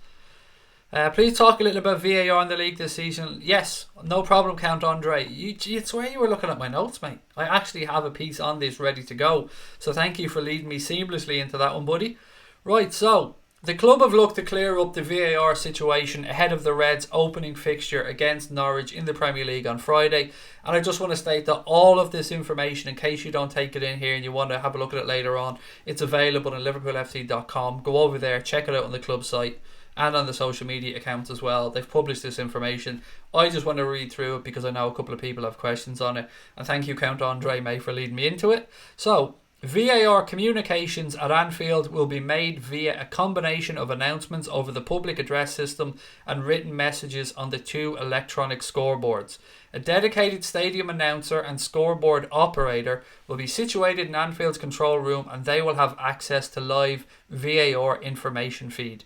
Please talk a little about VAR in the league this season. Yes, no problem, Count Andre. You swear you were looking at my notes, mate. I actually have a piece on this ready to go. So thank you for leading me seamlessly into that one, buddy. Right, so the club have looked to clear up the VAR situation ahead of the Reds' opening fixture against Norwich in the Premier League on Friday. And I just want to state that all of this information, in case you don't take it in here and you want to have a look at it later on, it's available on liverpoolfc.com. Go over there, check it out on the club site and on the social media accounts as well. They've published this information. I just want to read through it because I know a couple of people have questions on it. And thank you, Count Andre, mate, for leading me into it. So, VAR communications at Anfield will be made via a combination of announcements over the public address system and written messages on the two electronic scoreboards. A dedicated stadium announcer and scoreboard operator will be situated in Anfield's control room, and they will have access to live VAR information feed.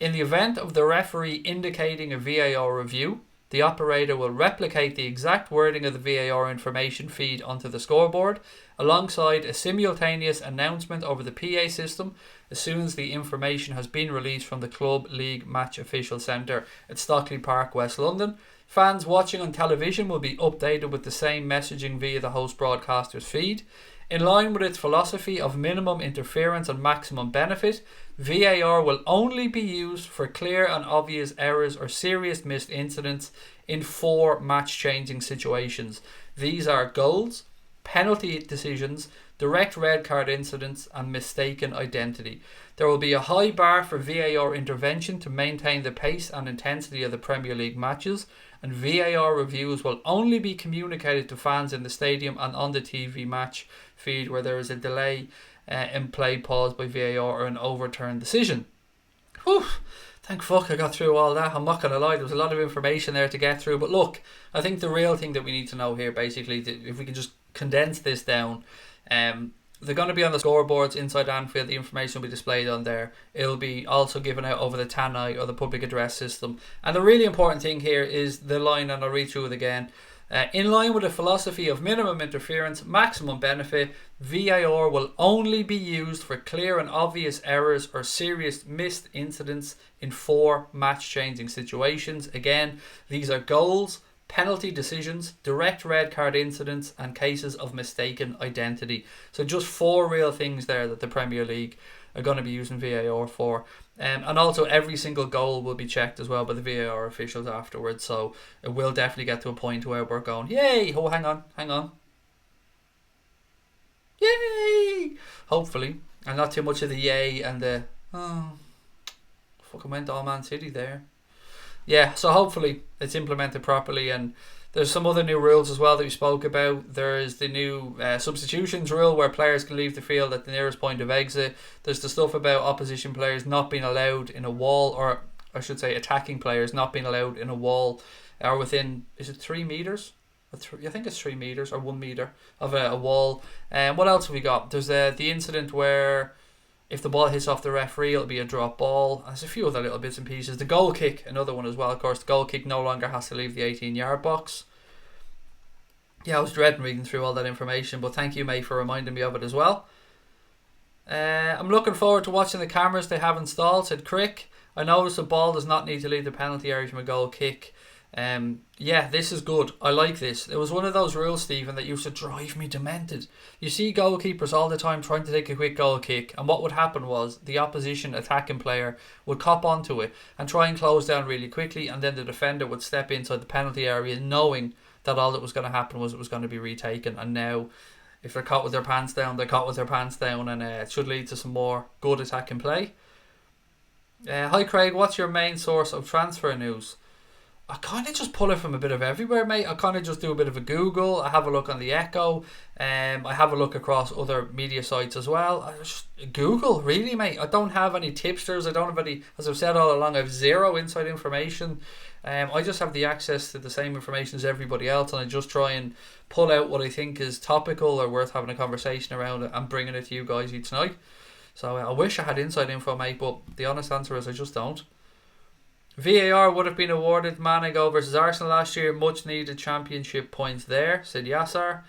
In the event of the referee indicating a VAR review, the operator will replicate the exact wording of the VAR information feed onto the scoreboard, alongside a simultaneous announcement over the PA system as soon as the information has been released from the Club League Match Official Centre at Stockley Park, West London. Fans watching on television will be updated with the same messaging via the host broadcaster's feed. In line with its philosophy of minimum interference and maximum benefit, VAR will only be used for clear and obvious errors or serious missed incidents in 4 match-changing situations. These are goals, penalty decisions, direct red card incidents, and mistaken identity. There will be a high bar for VAR intervention to maintain the pace and intensity of the Premier League matches, and VAR reviews will only be communicated to fans in the stadium and on the TV match feed where there is a delay in play paused by VAR or an overturned decision. Whew, thank fuck I got through all that. I'm not going to lie, there was a lot of information there to get through, but look, I think the real thing that we need to know here, basically, if we can just condense this down, They're going to be on the scoreboards inside Anfield. The information will be displayed on there. It'll be also given out over the TANI or the public address system. And the really important thing here is the line, and I'll read through it again. In line with a philosophy of minimum interference, maximum benefit, VAR will only be used for clear and obvious errors or serious missed incidents in 4 match-changing situations. Again, these are goals, penalty decisions, direct red card incidents, and cases of mistaken identity. So just 4 real things there that the Premier League are going to be using VAR for. And also every single goal will be checked as well by the VAR officials afterwards. So it will definitely get to a point where we're going, yay! Oh, hang on. Yay! Hopefully. And not too much of the yay and the, fucking went all Man City there. Yeah, so hopefully it's implemented properly. And there's some other new rules as well that we spoke about. There's the new substitutions rule where players can leave the field at the nearest point of exit. There's the stuff about opposition players not being allowed in a wall, or I should say attacking players not being allowed in a wall or within, is it 3 metres? I think it's 3 metres or 1 metre of a wall. What else have we got? There's the incident where if the ball hits off the referee, it'll be a drop ball. There's a few other little bits and pieces. The goal kick, another one as well. Of course, the goal kick no longer has to leave the 18-yard box. Yeah, I was dreading reading through all that information, but thank you, mate, for reminding me of it as well. I'm looking forward to watching the cameras they have installed, said Crick. I noticed the ball does not need to leave the penalty area from a goal kick. Yeah, this is good. I like this. It was one of those rules, Stephen, that used to drive me demented. You see goalkeepers all the time trying to take a quick goal kick, and what would happen was the opposition attacking player would cop onto it and try and close down really quickly, and then the defender would step inside the penalty area knowing that all that was going to happen was it was going to be retaken. And now if they're caught with their pants down, they're caught with their pants down, and it should lead to some more good attacking play. Hi Craig, what's your main source of transfer news? I kind of just pull it from a bit of everywhere, mate. I kind of just do a bit of a Google. I have a look on the Echo. I have a look across other media sites as well. I just Google, really, mate. I don't have any tipsters. I don't have any, as I've said all along, I have zero inside information. I just have the access to the same information as everybody else, and I just try and pull out what I think is topical or worth having a conversation around it and bringing it to you guys each night. So I wish I had inside info, mate, but the honest answer is I just don't. VAR would have been awarded Monaco versus Arsenal last year. Much needed championship points there, said Yasser.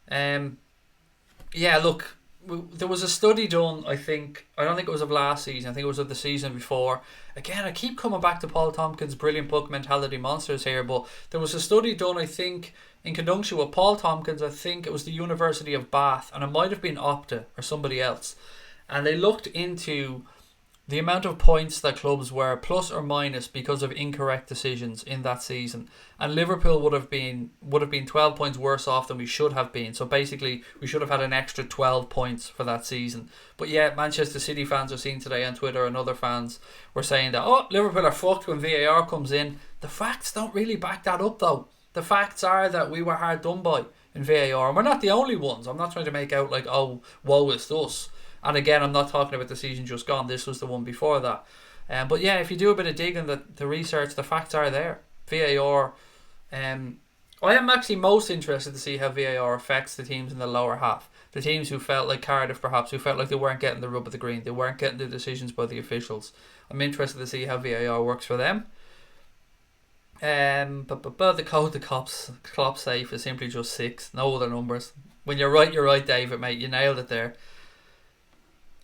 Yeah, look, there was a study done, I don't think it was of last season, I think it was of the season before. Again, I keep coming back to Paul Tompkins' brilliant book Mentality Monsters here, but there was a study done, I think, in conjunction with Paul Tompkins. I think it was the University of Bath, and it might have been Opta or somebody else. And they looked into the amount of points that clubs were plus or minus because of incorrect decisions in that season, and Liverpool would have been 12 points worse off than we should have been. So basically, we should have had an extra 12 points for that season. But yeah, Manchester City fans are seen today on Twitter, and other fans were saying that Liverpool are fucked when VAR comes in. The facts don't really back that up, though. The facts are that we were hard done by in VAR, and we're not the only ones. I'm not trying to make out like, oh, woe is us. And again, I'm not talking about the season just gone. This was the one before that. But yeah, if you do a bit of digging, the research, the facts are there. VAR. I am actually most interested to see how VAR affects the teams in the lower half. The teams who felt like Cardiff, perhaps, who felt like they weren't getting the rub of the green. They weren't getting the decisions by the officials. I'm interested to see how VAR works for them. But the code the Klopp safe is simply just 6. No other numbers. When you're right, David, mate. You nailed it there.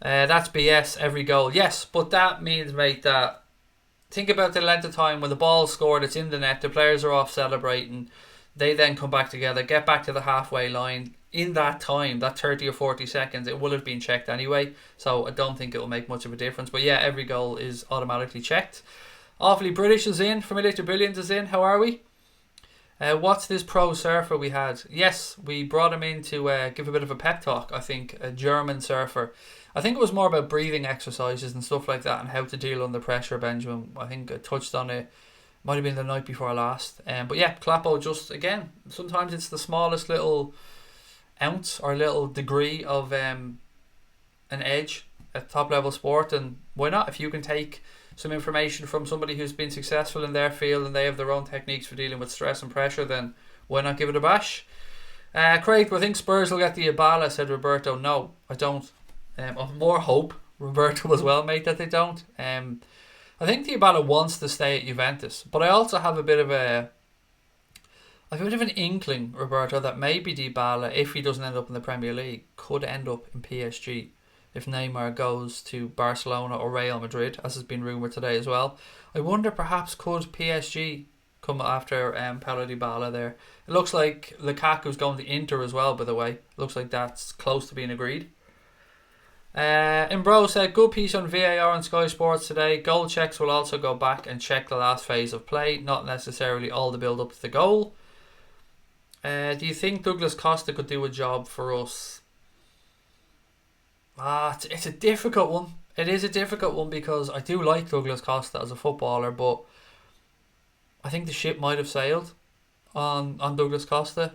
That's BS, every goal. Yes, but that means, mate, that think about the length of time when the ball's scored, it's in the net, the players are off celebrating, they then come back together, get back to the halfway line. In that time, that 30 or 40 seconds, it will have been checked anyway, so I don't think it will make much of a difference. But yeah, every goal is automatically checked. Awfully British is in, Familiar to Brilliant is in. How are we? What's this pro surfer we had? Yes, we brought him in to give a bit of a pep talk, I think, a German surfer. I think it was more about breathing exercises and stuff like that and how to deal under pressure, Benjamin. I think I touched on it, might have been the night before last. But yeah, Klappo just, again, sometimes it's the smallest little ounce or little degree of an edge at top level sport, and why not? If you can take some information from somebody who's been successful in their field and they have their own techniques for dealing with stress and pressure, then why not give it a bash? Craig, do I think Spurs will get the Dybala, said Roberto. No, I don't. I have more hope, Roberto, as well, mate, that they don't. I think the Dybala wants to stay at Juventus, but I also have a bit of an inkling, Roberto, that maybe Dybala, if he doesn't end up in the Premier League, could end up in PSG if Neymar goes to Barcelona or Real Madrid, as has been rumoured today as well. I wonder perhaps could PSG come after Paulo Dybala there. It looks like Lukaku's going to Inter as well, by the way. Looks like that's close to being agreed. Imbro said, good piece on VAR on Sky Sports today. Goal checks will also go back and check the last phase of play, not necessarily all the build up to the goal. Do you think Douglas Costa could do a job for us? It's a difficult one. It is a difficult one because I do like Douglas Costa as a footballer, but I think the ship might have sailed on Douglas Costa.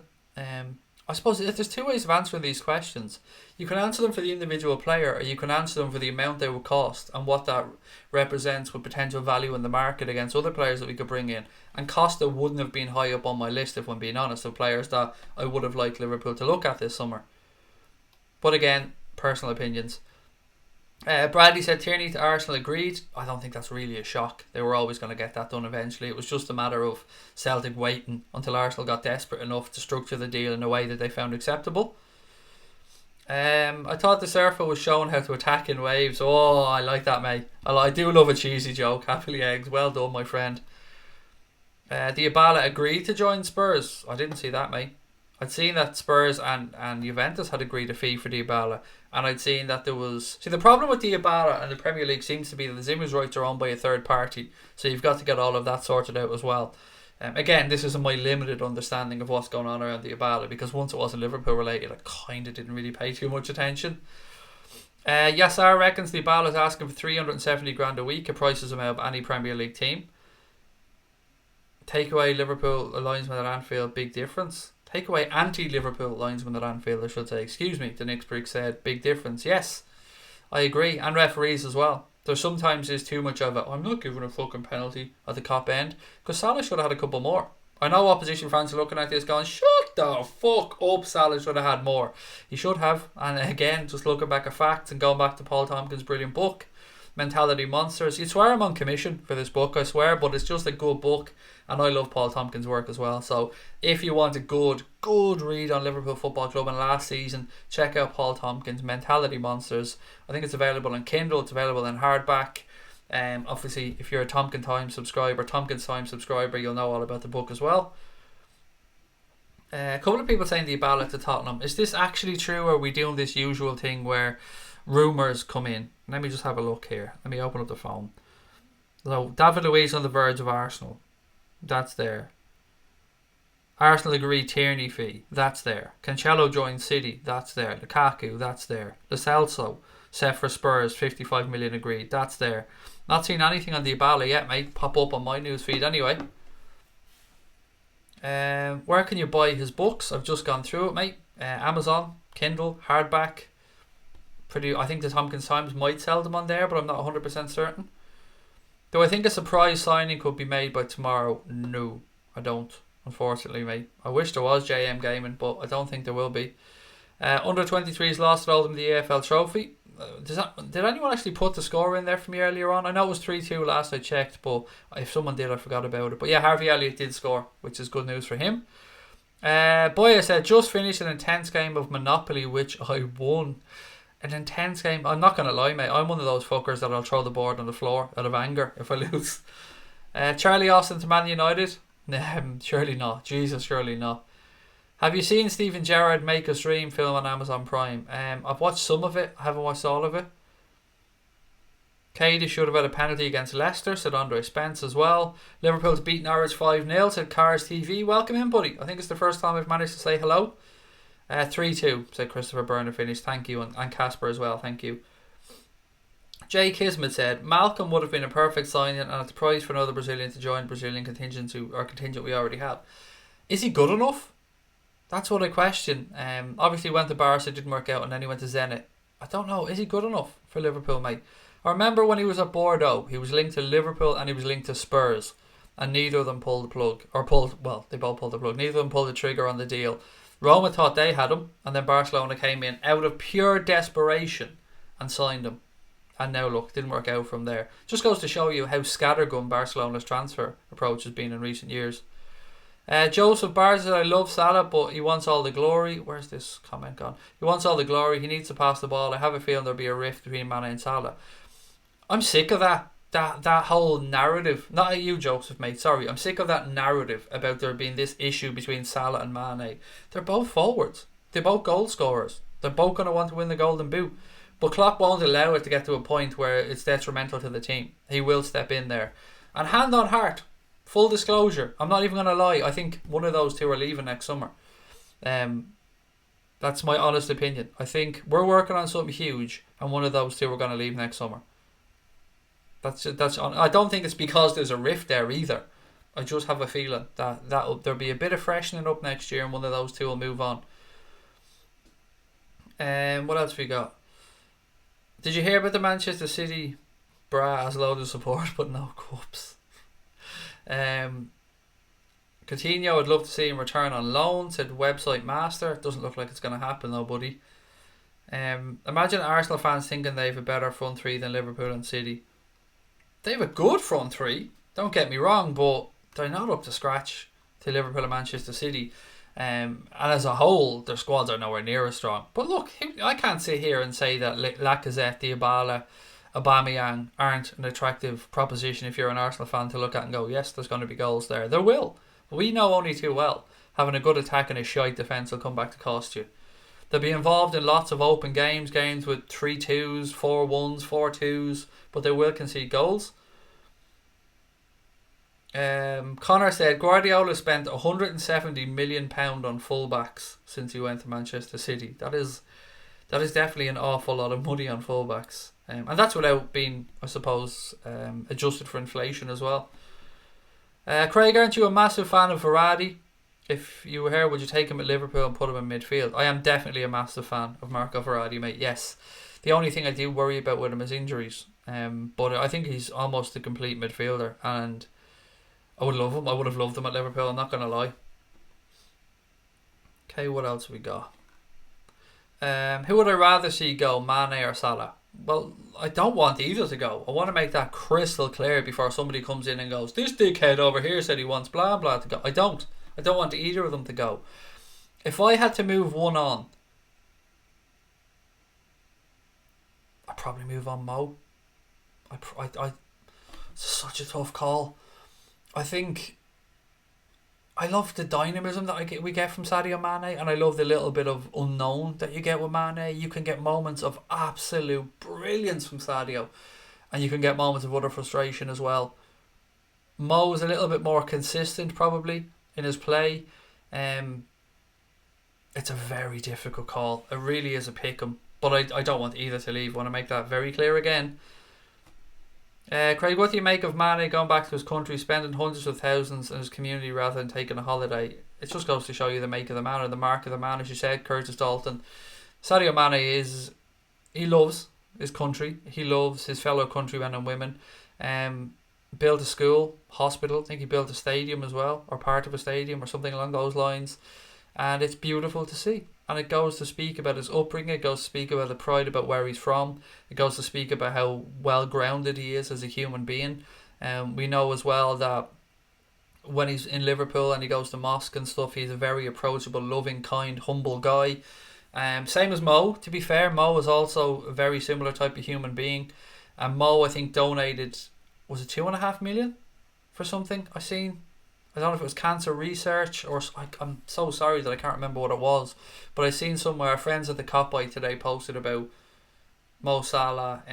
I suppose if there's two ways of answering these questions. You can answer them for the individual player, or you can answer them for the amount they would cost and what that represents with potential value in the market against other players that we could bring in. And Costa wouldn't have been high up on my list, if I'm being honest, of players that I would have liked Liverpool to look at this summer. But again, personal opinions. Bradley said Tierney to Arsenal, agreed. I don't think that's really a shock. They were always going to get that done eventually. It was just a matter of Celtic waiting until Arsenal got desperate enough to structure the deal in a way that they found acceptable. I thought the surfer was showing how to attack in waves. Oh, I like that, mate. I do love a cheesy joke. Happily eggs. Well done, my friend. Dybala agreed to join Spurs. I didn't see that, mate. I'd seen that Spurs and Juventus had agreed a fee for Dybala, and I'd seen that there was... See, the problem with Dybala and the Premier League seems to be that the Zimmer's rights are owned by a third party, so you've got to get all of that sorted out as well. Again, this is my limited understanding of what's going on around Dybala, because once it wasn't Liverpool related, I kind of didn't really pay too much attention. Yassar reckons Dybala's asking for 370 grand a week, a price as amount of any Premier League team. Take away Liverpool linesman at Anfield, big difference. Take away anti-Liverpool linesman at Anfield, I should say. Excuse me, the Nick's Brick said, big difference. Yes, I agree. And referees as well. There sometimes is too much of it. I'm not giving a fucking penalty at the cop end, because Salah should have had a couple more. I know opposition fans are looking at this going, shut the fuck up, Salah should have had more. He should have. And again, just looking back at facts and going back to Paul Tompkins' brilliant book, Mentality Monsters. You'd swear I'm on commission for this book, I swear, but it's just a good book, and I love Paul Tompkins' work as well. So if you want a good read on Liverpool Football Club and last season, check out Paul Tompkins' Mentality Monsters. I think it's available on Kindle, it's available in hardback. Obviously, if you're a Tompkins Times subscriber, you'll know all about the book as well. A couple of people saying Dybala to Tottenham. Is this actually true, or are we doing this usual thing where rumours come in? Let me just have a look here. Let me open up the phone. So, David Luiz on the verge of Arsenal. That's there. Arsenal agree Tierney fee. That's there. Cancelo joins City. That's there. Lukaku. That's there. Lo Celso set for Spurs. 55 million agreed. That's there. Not seen anything on Dybala yet, mate. Pop up on my news feed anyway. Where can you buy his books? I've just gone through it, mate. Amazon, Kindle, hardback. I think the Tompkins Times might sell them on there, but I'm not 100% certain. Do I think a surprise signing could be made by tomorrow? No, I don't, unfortunately, mate. I wish there was JM Gaming, but I don't think there will be. Under 23s lost at Oldham the AFL trophy. Did anyone actually put the score in there for me earlier on? I know it was 3-2 last I checked, but if someone did, I forgot about it. But yeah, Harvey Elliott did score, which is good news for him. Boya said, just finished an intense game of Monopoly, which I won. An intense game. I'm not going to lie, mate. I'm one of those fuckers that I'll throw the board on the floor out of anger if I lose. Charlie Austin to Man United? Surely not. Jesus, surely not. Have you seen Steven Gerrard make a stream film on Amazon Prime? I've watched some of it. I haven't watched all of it. Katie should have had a penalty against Leicester, said Andre Spence as well. Liverpool to beat Norwich 5-0, said Cars TV. Welcome in, buddy. I think it's the first time I've managed to say hello. 3-2, said Christopher Berner finished. Thank you. And Casper as well. Thank you. Jay Kismet said, Malcolm would have been a perfect signing and at the price for another Brazilian to join Brazilian contingent we already have. Is he good enough? That's what I question. Obviously went to Barca, didn't work out, and then he went to Zenit. I don't know. Is he good enough for Liverpool, mate? I remember when he was at Bordeaux, he was linked to Liverpool and he was linked to Spurs, and neither of them pulled the plug. They both pulled the plug. Neither of them pulled the trigger on the deal. Roma thought they had him, and then Barcelona came in out of pure desperation and signed him. And now look, didn't work out from there. Just goes to show you how scattergun Barcelona's transfer approach has been in recent years. Joseph Barr said, I love Salah, but he wants all the glory. Where's this comment gone? He wants all the glory. He needs to pass the ball. I have a feeling there'll be a rift between Mane and Salah. I'm sick of that whole narrative. Not at you, Joseph, mate. Sorry. I'm sick of that narrative about there being this issue between Salah and Mane. They're both forwards. They're both goal scorers. They're both going to want to win the Golden Boot. But Klopp won't allow it to get to a point where it's detrimental to the team. He will step in there. And hand on heart, full disclosure, I'm not even going to lie, I think one of those two are leaving next summer. That's my honest opinion. I think we're working on something huge, and one of those two are going to leave next summer. I don't think it's because there's a rift there either. I just have a feeling that there'll be a bit of freshening up next year, and one of those two will move on. What else we got? Did you hear about the Manchester City bra has loads of support but no cups? Coutinho, I'd love to see him return on loan, said website master. Doesn't look like it's going to happen though, buddy. Imagine Arsenal fans thinking they have a better front three than Liverpool and City. They have a good front three, don't get me wrong, but they're not up to scratch to Liverpool and Manchester City. And as a whole, their squads are nowhere near as strong. But look, I can't sit here and say that Lacazette, Dybala, Aubameyang aren't an attractive proposition if you're an Arsenal fan to look at and go, yes, there's going to be goals there. There will. But we know only too well having a good attack and a shite defence will come back to cost you. They'll be involved in lots of open games with 3-2s, 4-1s, 4-2s, but they will concede goals. Connor said Guardiola spent £170 million on fullbacks since he went to Manchester City. That is definitely an awful lot of money on fullbacks, and that's without being, I suppose, adjusted for inflation as well. Craig, aren't you a massive fan of Verratti? If you were here, would you take him at Liverpool and put him in midfield? I am definitely a massive fan of Marco Verratti, mate. Yes, the only thing I do worry about with him is injuries. But I think he's almost a complete midfielder, and I would love him. I would have loved him at Liverpool, I'm not going to lie. Okay, what else we got? Who would I rather see go, Mane or Salah? Well, I don't want either to go. I want to make that crystal clear before somebody comes in and goes, this dickhead over here said he wants blah blah to go. I don't want either of them to go. If I had to move one on, I'd probably move on Mo. It's such a tough call. I think I love the dynamism that we get from Sadio Mane, and I love the little bit of unknown that you get with Mane. You can get moments of absolute brilliance from Sadio, and you can get moments of utter frustration as well. Mo is a little bit more consistent probably in his play. It's a very difficult call. It really is a pick 'em, but I don't want either to leave. I want to make that very clear again. Craig, what do you make of Mane going back to his country, spending hundreds of thousands in his community rather than taking a holiday? It just goes to show you the make of the man or the mark of the man, as you said, Curtis Dalton. Sadio Mane he loves his country. He loves his fellow countrymen and women. Built a school, hospital. I think he built a stadium as well, or part of a stadium or something along those lines. And it's beautiful to see. And it goes to speak about his upbringing. It goes to speak about the pride about where he's from. It goes to speak about how well grounded he is as a human being. We know as well that when he's in Liverpool and he goes to mosque and stuff, he's a very approachable, loving, kind, humble guy. Same as Mo, to be fair. Mo is also a very similar type of human being. And Mo, I think, donated, was it 2.5 million for something I seen? I don't know if it was cancer research or I'm so sorry that I can't remember what it was, but I seen somewhere friends at the Cop Eye today posted about Mo Salah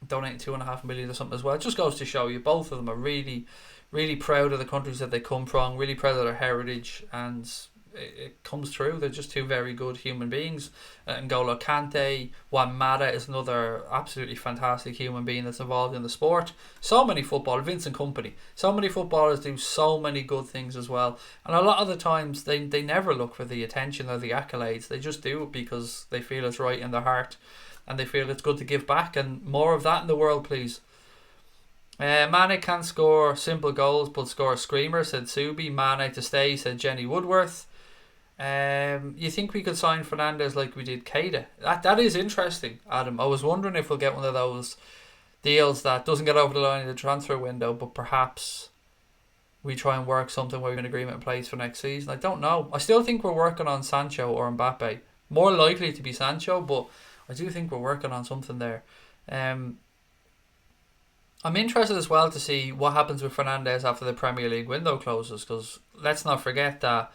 donating 2.5 million or something as well. It just goes to show you both of them are really, really proud of the countries that they come from, really proud of their heritage, and it comes through. They're just two very good human beings. N'Golo Kante, Juan Mata is another absolutely fantastic human being that's involved in the sport. So many footballers, Vincent Kompany, so many footballers do so many good things as well. And a lot of the times they never look for the attention or the accolades. They just do it because they feel it's right in their heart and they feel it's good to give back, and more of that in the world, please. Mane can't score simple goals but score screamers, said Subi. Mane to stay, said Jenny Woodworth. You think we could sign Fernandes like we did Keita? That is interesting, Adam. I was wondering if we'll get one of those deals that doesn't get over the line in the transfer window, but perhaps we try and work something where we have an agreement in place for next season. I don't know. I still think we're working on Sancho or Mbappe. More likely to be Sancho, but I do think we're working on something there. I'm interested as well to see what happens with Fernandes after the Premier League window closes, because let's not forget that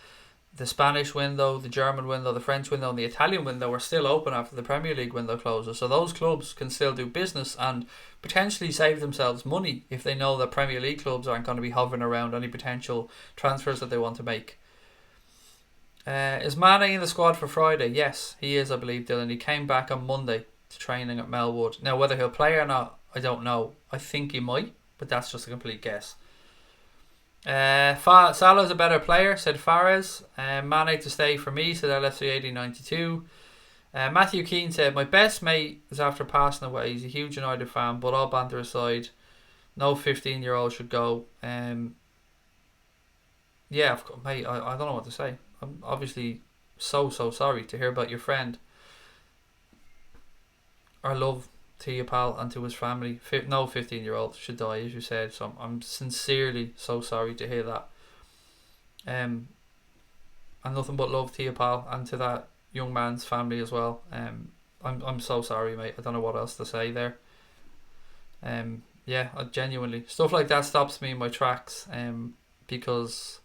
the Spanish window, the German window, the French window and the Italian window are still open after the Premier League window closes. So those clubs can still do business and potentially save themselves money if they know that Premier League clubs aren't going to be hovering around any potential transfers that they want to make. Is Mane in the squad for Friday? Yes, he is, I believe, Dylan. He came back on Monday to training at Melwood. Now, whether he'll play or not, I don't know. I think he might, but that's just a complete guess. Salah's a better player, said Fares. Mane to stay for me, said LFC8092. Matthew Keane said, my best mate is after passing away. He's a huge United fan, but all banter aside, no 15-year-old should go. Yeah, of course, mate, I don't know what to say. I'm obviously so sorry to hear about your friend. Our love to you, pal, and to his family. No 15-year-old should die, as you said. So I'm sincerely so sorry to hear that. And nothing but love to you, pal, and to that young man's family as well. I'm so sorry, mate. I don't know what else to say there. Yeah, genuinely, stuff like that stops me in my tracks. Because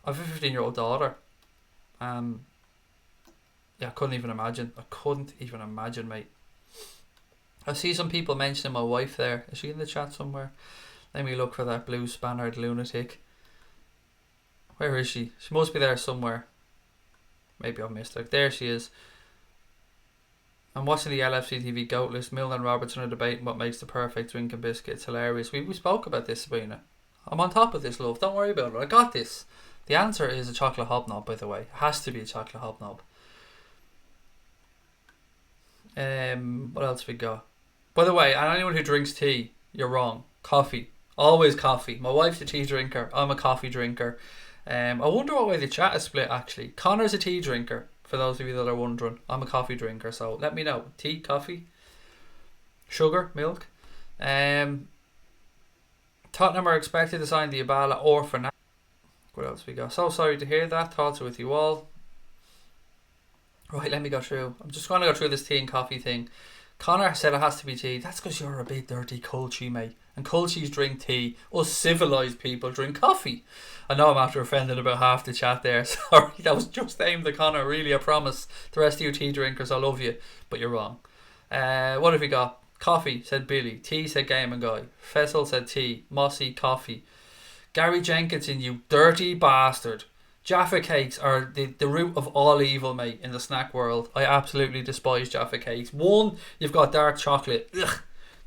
I have a 15-year-old daughter. Yeah, I couldn't even imagine, mate. I see some people mentioning my wife there. Is she in the chat somewhere? Let me look for that blue spannered lunatic. Where is she? She must be there somewhere. Maybe I've missed her. There she is. I'm watching the LFC TV GOAT list. Milner and Robertson are debating what makes the perfect drinking biscuit. It's hilarious. We spoke about this, Sabrina. I'm on top of this, love. Don't worry about it. I got this. The answer is a chocolate hobnob, by the way. It has to be a chocolate hobnob. What else we got? By the way, and anyone who drinks tea, you're wrong. Coffee. Always coffee. My wife's a tea drinker. I'm a coffee drinker. I wonder what way the chat is split, actually. Connor's a tea drinker, for those of you that are wondering. I'm a coffee drinker, so let me know. Tea, coffee, sugar, milk. Tottenham are expected to sign the Dybala or Fernandes. What else we got? So sorry to hear that. Thoughts are with you all. Right, let me go through. I'm just going to go through this tea and coffee thing. Connor said it has to be tea. That's because you're a big dirty culchie, mate. And culchies drink tea. Us civilised people drink coffee. I know I'm after offending about half the chat there. Sorry, that was just aimed at Connor. Really, I promise. The rest of you tea drinkers, I love you. But you're wrong. What have we got? Coffee, said Billy. Tea, said Game and Guy. Fessel said tea. Mossy, coffee. Gary Jenkinson, you dirty bastard. Jaffa cakes are the root of all evil, mate, in the snack world. I absolutely despise Jaffa cakes. 1, you've got dark chocolate. Ugh.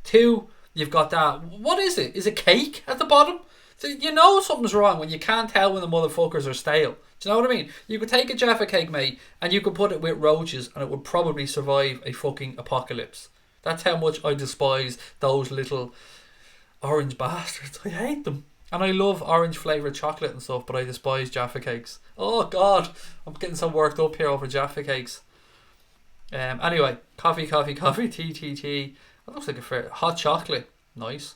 2, you've got that. What is it? Is it cake at the bottom? So you know something's wrong when you can't tell when the motherfuckers are stale. Do you know what I mean? You could take a Jaffa cake, mate, and you could put it with roaches and it would probably survive a fucking apocalypse. That's how much I despise those little orange bastards. I hate them. And I love orange flavoured chocolate and stuff, but I despise Jaffa cakes. Oh God, I'm getting so worked up here over Jaffa cakes. Anyway, coffee, tea. That looks like a fair hot chocolate. Nice.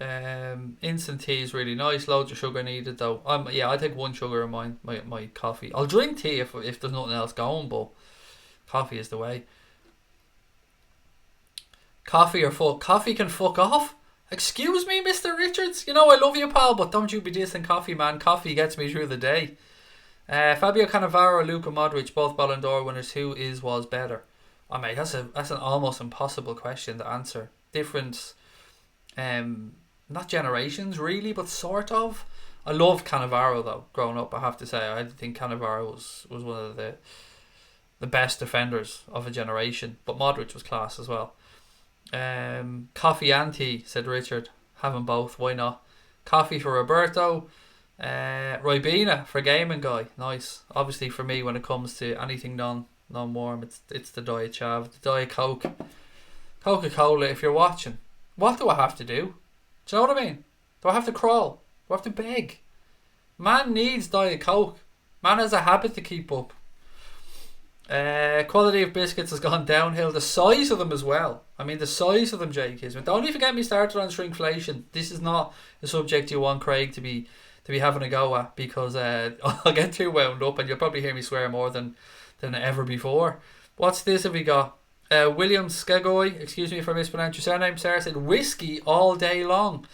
Instant tea is really nice. Loads of sugar needed though. I take 1 sugar in my coffee. I'll drink tea if there's nothing else going, but coffee is the way. Coffee or fuck. Coffee can fuck off. Excuse me, Mr. Richards. You know I love you, pal, but don't you be dissing coffee, man. Coffee gets me through the day. Fabio Cannavaro, Luka Modric, both Ballon d'Or winners. Who was better? Oh mate, that's an almost impossible question to answer. Different, not generations really, but sort of. I loved Cannavaro though. Growing up, I have to say, I think Cannavaro was one of the best defenders of a generation. But Modric was class as well. Coffee and tea, said Richard. Having both, why not? Coffee for Roberto. Ribena for Gaming Guy. Nice. Obviously for me, when it comes to anything non-warm, it's the Diet Chav, the Diet Coke, Coca-Cola. If you're watching, what do I have to do? Do you know what I mean? Do I have to crawl? Do I have to beg? Man needs Diet Coke. Man has a habit to keep up. Quality of biscuits has gone downhill. The size of them as well. I mean, the size of them, Jake, is. Don't even get me started on shrinkflation. This is not a subject you want Craig to be having a go at, because I'll get too wound up and you'll probably hear me swear more than ever before. What's this have we got? William Skegoy, excuse me if I mispronounce your surname, Sarah, said whiskey all day long.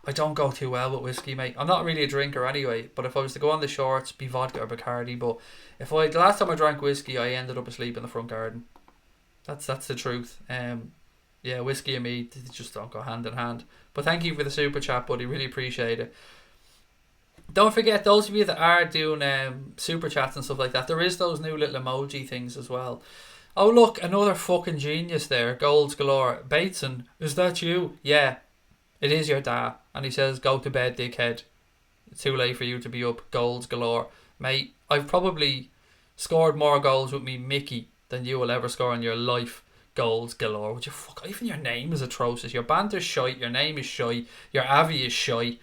I don't go too well with whiskey, mate. I'm not really a drinker anyway, but if I was to go on the shorts, be vodka or Bacardi. But the last time I drank whiskey, I ended up asleep in the front garden. That's the truth. Yeah, whiskey and me, they just don't go hand in hand. But thank you for the super chat, buddy. Really appreciate it. Don't forget, those of you that are doing super chats and stuff like that, there is those new little emoji things as well. Oh look, another fucking genius there. Golds galore. Bateson, is that you? Yeah, it is your dad. And he says, go to bed, dickhead. It's too late for you to be up. Golds galore. Mate, I've probably scored more goals with me Mickey than you will ever score in your life. Goals galore. Would you fuck? Even your name is atrocious. Your banter's shite. Your name is shite. Your avi is shite.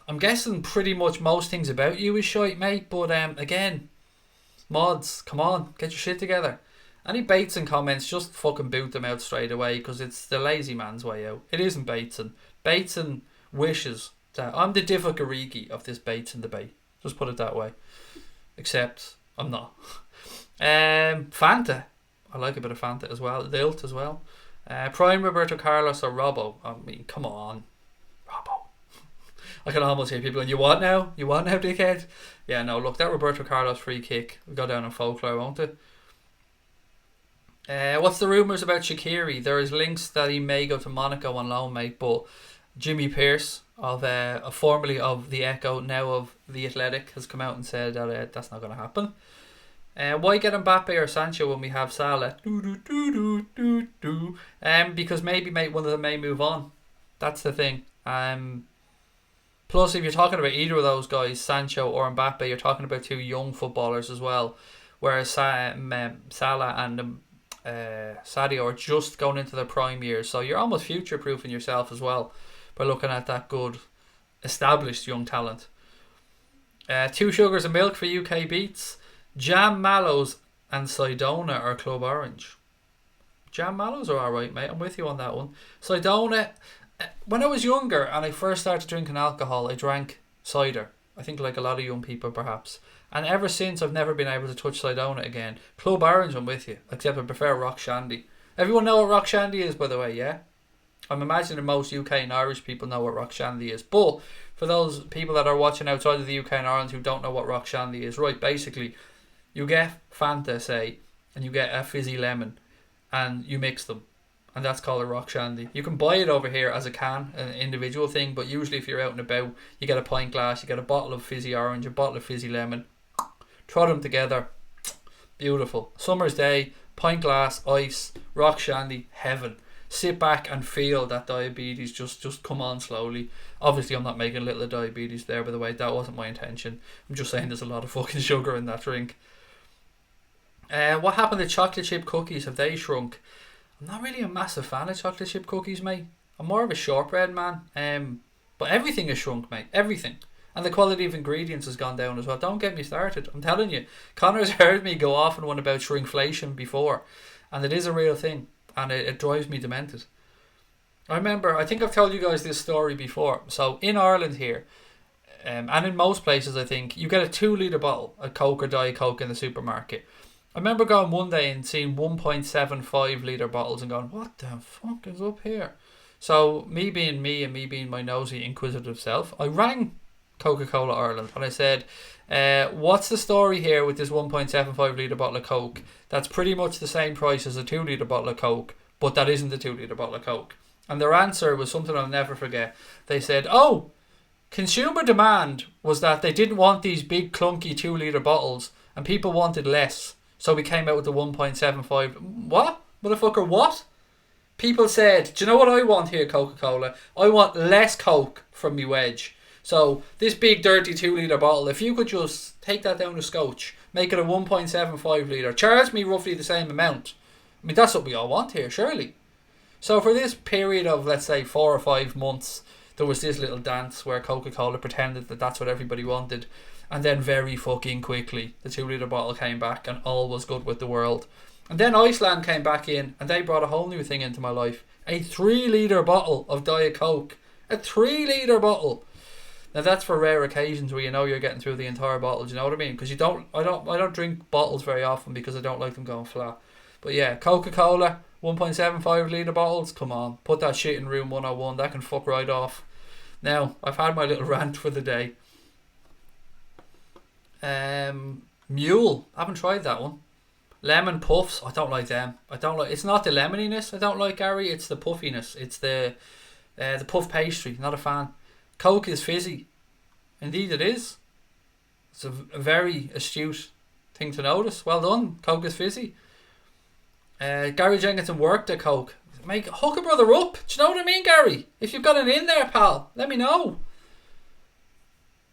I'm guessing pretty much most things about you is shite, mate. But again, mods, come on, get your shit together. Any Bateson comments, just fucking boot them out straight away, because it's the lazy man's way out. It isn't Bateson. Bateson wishes that I'm the Divock Origi of this Bateson debate. Just put it that way. Except I'm not. Fanta. I like a bit of Fanta as well. Lilt as well. Prime Roberto Carlos or Robbo. I mean, come on. Robbo. I can almost hear people going, you want now? You want now, dickhead? Yeah, no, look, that Roberto Carlos free kick will go down in folklore, won't it? What's the rumours about Shaqiri? There is links that he may go to Monaco on loan, mate, but Jimmy Pearce, formerly of the Echo, now of the Athletic, has come out and said that that's not going to happen. Why get Mbappe or Sancho when we have Salah? Because maybe, mate, one of them may move on. That's the thing. Plus, if you're talking about either of those guys, Sancho or Mbappe, you're talking about two young footballers as well. Whereas Salah and Sadio are just going into their prime years. So you're almost future-proofing yourself as well by looking at that good, established young talent. 2 sugars of milk for UK beats. Jam Mallows and Sidona are Club Orange. Jam Mallows are alright, mate. I'm with you on that one. Sidona, when I was younger and I first started drinking alcohol, I drank cider. I think like a lot of young people perhaps. And ever since, I've never been able to touch Sidona again. Club Orange, I'm with you. Except I prefer Rock Shandy. Everyone know what Rock Shandy is, by the way, yeah? I'm imagining most UK and Irish people know what Rock Shandy is. But for those people that are watching outside of the UK and Ireland who don't know what Rock Shandy is, right, basically, you get Fanta, say, and you get a fizzy lemon, and you mix them. And that's called a Rock Shandy. You can buy it over here as a can, an individual thing, but usually if you're out and about, you get a pint glass, you get a bottle of fizzy orange, a bottle of fizzy lemon, throw them together, beautiful. Summer's day, pint glass, ice, Rock Shandy, heaven. Sit back and feel that diabetes just come on slowly. Obviously I'm not making a little of diabetes there, by the way, that wasn't my intention. I'm just saying there's a lot of fucking sugar in that drink. What happened to chocolate chip cookies? Have they shrunk? I'm not really a massive fan of chocolate chip cookies, mate. I'm more of a shortbread man. But everything has shrunk, mate. Everything. And the quality of ingredients has gone down as well. Don't get me started. I'm telling you. Connor's heard me go off on one about shrinkflation before. And it is a real thing. And it drives me demented. I remember, I think I've told you guys this story before. So in Ireland here, and in most places I think, you get a 2 litre bottle of Coke or Diet Coke in the supermarket. I remember going one day and seeing 1.75 litre bottles and going, what the fuck is up here? So me being me and me being my nosy inquisitive self, I rang Coca-Cola Ireland and I said, what's the story here with this 1.75 litre bottle of Coke that's pretty much the same price as a 2 litre bottle of Coke, but that isn't a 2 litre bottle of Coke? And their answer was something I'll never forget. They said, oh, consumer demand was that they didn't want these big clunky 2 litre bottles and people wanted less. So we came out with the 1.75. What? Motherfucker, what? People said, do you know what I want here, Coca-Cola? I want less Coke from me wedge. So this big dirty 2 litre bottle, if you could just take that down to scotch, make it a 1.75 litre, charge me roughly the same amount. I mean, that's what we all want here, surely. So for this period of, let's say, 4 or 5 months, there was this little dance where Coca-Cola pretended that that's what everybody wanted, and then very fucking quickly the 2 litre bottle came back and all was good with the world. And then Iceland came back in and they brought a whole new thing into my life. A 3 litre bottle of Diet Coke. A 3 litre bottle. Now that's for rare occasions where you know you're getting through the entire bottle. Do you know what I mean? Because I don't drink bottles very often because I don't like them going flat. But yeah, Coca-Cola 1.75 litre bottles. Come on, put that shit in room 101. That can fuck right off. Now I've had my little rant for the day. Mule, I haven't tried that one. Lemon puffs, I don't like them. It's not the lemoniness I don't like, Gary. It's the puffiness. It's the puff pastry. Not a fan. Coke is fizzy. Indeed it is. It's a very astute thing to notice. Well done. Coke is fizzy. Gary Jenkinson worked at Coke. Hook a brother up. Do you know what I mean, Gary? If you've got it in there, pal, let me know.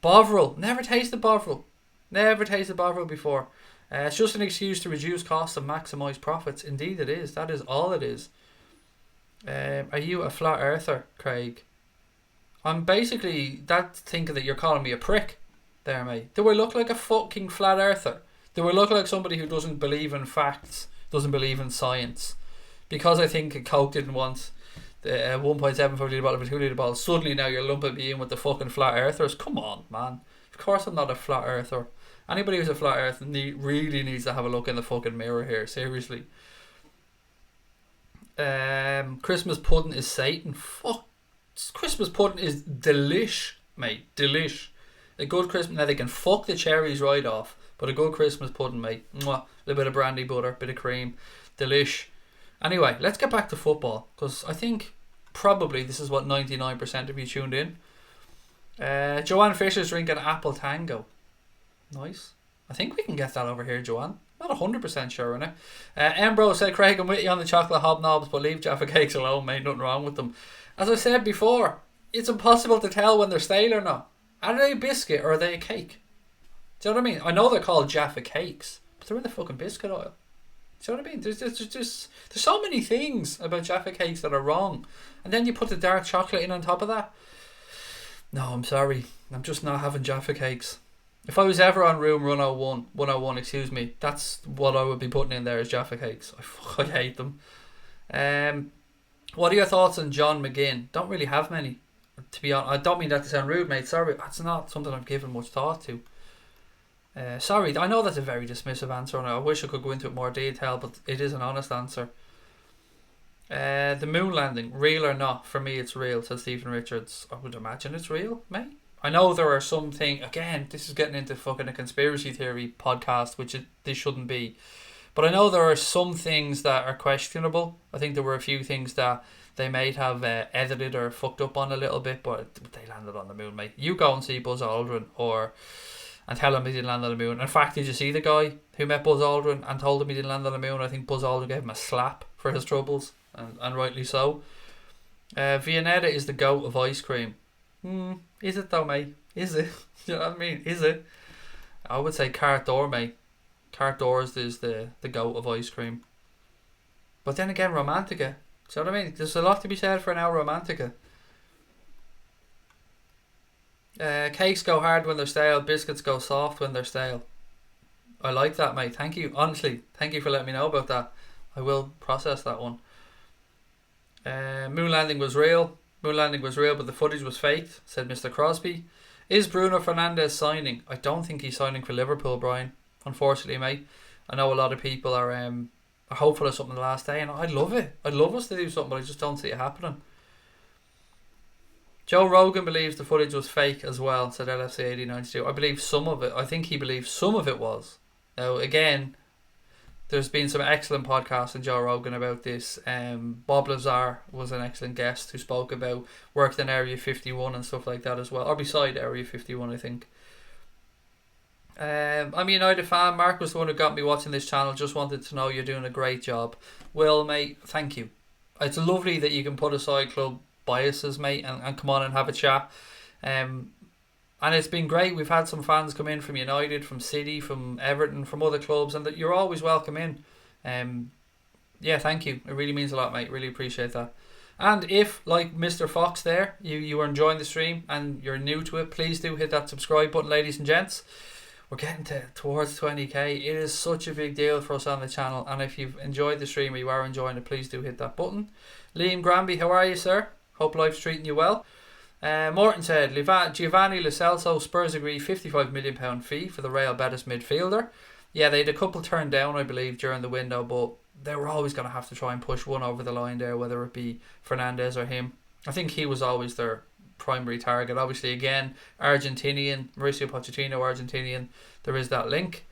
Bovril. Never tasted Bovril. Never tasted Bovril before. It's just an excuse to reduce costs and maximise profits. Indeed it is. That is all it is. Are you a flat earther, Craig? I'm basically thinking that you're calling me a prick there, mate. Do I look like a fucking flat earther? Do I look like somebody who doesn't believe in facts, doesn't believe in science? Because I think Coke didn't want the 1.75 litre bottle of a 2 litre bottle, suddenly now you're lumping me in with the fucking flat earthers? Come on, man. Of course I'm not a flat earther. Anybody who's a flat earther really needs to have a look in the fucking mirror here, seriously. Christmas pudding is Satan. Fuck. Christmas pudding is delish, mate. Delish. A good Christmas. Now they can fuck the cherries right off, but a good Christmas pudding, mate. Mwah. A little bit of brandy butter, bit of cream. Delish. Anyway, let's get back to football, because I think probably this is what 99% of you tuned in. Joanne Fisher's drinking apple tango. Nice. I think we can get that over here, Joanne. Not 100% sure on it. Embro said, Craig, I'm with you on the chocolate hobnobs, but leave Jaffa cakes alone, mate. Nothing wrong with them. As I said before, it's impossible to tell when they're stale or not. Are they a biscuit or are they a cake? Do you know what I mean? I know they're called Jaffa cakes, but they're in the fucking biscuit oil. Do you know what I mean? There's so many things about Jaffa cakes that are wrong. And then you put the dark chocolate in on top of that. No, I'm sorry. I'm just not having Jaffa cakes. If I was ever on room 101, excuse me, that's what I would be putting in there is Jaffa cakes. I hate them. What are your thoughts on John McGinn? Don't really have many, to be honest. I don't mean that to sound rude, mate. Sorry, that's not something I've given much thought to. Sorry, I know that's a very dismissive answer, and I wish I could go into it more detail, but it is an honest answer. The moon landing, real or not? For me, it's real, says Stephen Richards. I would imagine it's real, mate. I know there are something, again, this is getting into fucking a conspiracy theory podcast, which this shouldn't be. But I know there are some things that are questionable. I think there were a few things that they might have edited or fucked up on a little bit, but they landed on the moon, mate. You go and see Buzz Aldrin and tell him he didn't land on the moon. In fact, did you see the guy who met Buzz Aldrin and told him he didn't land on the moon? I think Buzz Aldrin gave him a slap for his troubles, and rightly so. Viennetta is the goat of ice cream. Is it though, mate? Is it? You know what I mean? Is it? I would say Carte d'Or, mate. Carte d'Or is the goat of ice cream. But then again, Romantica. Do you know what I mean? There's a lot to be said for an hour Romantica. Cakes go hard when they're stale. Biscuits go soft when they're stale. I like that, mate. Thank you. Honestly, thank you for letting me know about that. I will process that one. Moon landing was real. Moon landing was real, but the footage was faked, said Mr. Crosby. Is Bruno Fernandes signing? I don't think he's signing for Liverpool, Brian. Unfortunately, mate. I know a lot of people are hopeful of something the last day, and I'd love it. I'd love us to do something, but I just don't see it happening. Joe Rogan believes the footage was fake as well, said LFC 8092. I believe some of it. I think he believes some of it was. Now, again, there's been some excellent podcasts in Joe Rogan about this. Bob Lazar was an excellent guest who spoke about worked in Area 51 and stuff like that as well. Or beside Area 51, I think. I'm a United fan. Mark was the one who got me watching this channel. Just wanted to know you're doing a great job. Well, mate, thank you. It's lovely that you can put aside club biases, mate, and come on and have a chat. And it's been great. We've had some fans come in from United, from City, from Everton, from other clubs, and that you're always welcome in. Yeah, thank you. It really means a lot, mate. Really appreciate that. And if, like Mr. Fox there, you are enjoying the stream and you're new to it, please do hit that subscribe button, ladies and gents. We're getting towards 20k. It is such a big deal for us on the channel, and if you've enjoyed the stream or you are enjoying it, please do hit that button. Liam Granby, how are you, sir? Hope life's treating you well. Morton said, Giovanni Lo Celso, Spurs agree £55 million fee for the Real Betis midfielder. Yeah, they had a couple turned down, I believe, during the window, but they were always going to have to try and push one over the line there, whether it be Fernandes or him. I think he was always their primary target. Obviously, again, Argentinian, Mauricio Pochettino, Argentinian, there is that link.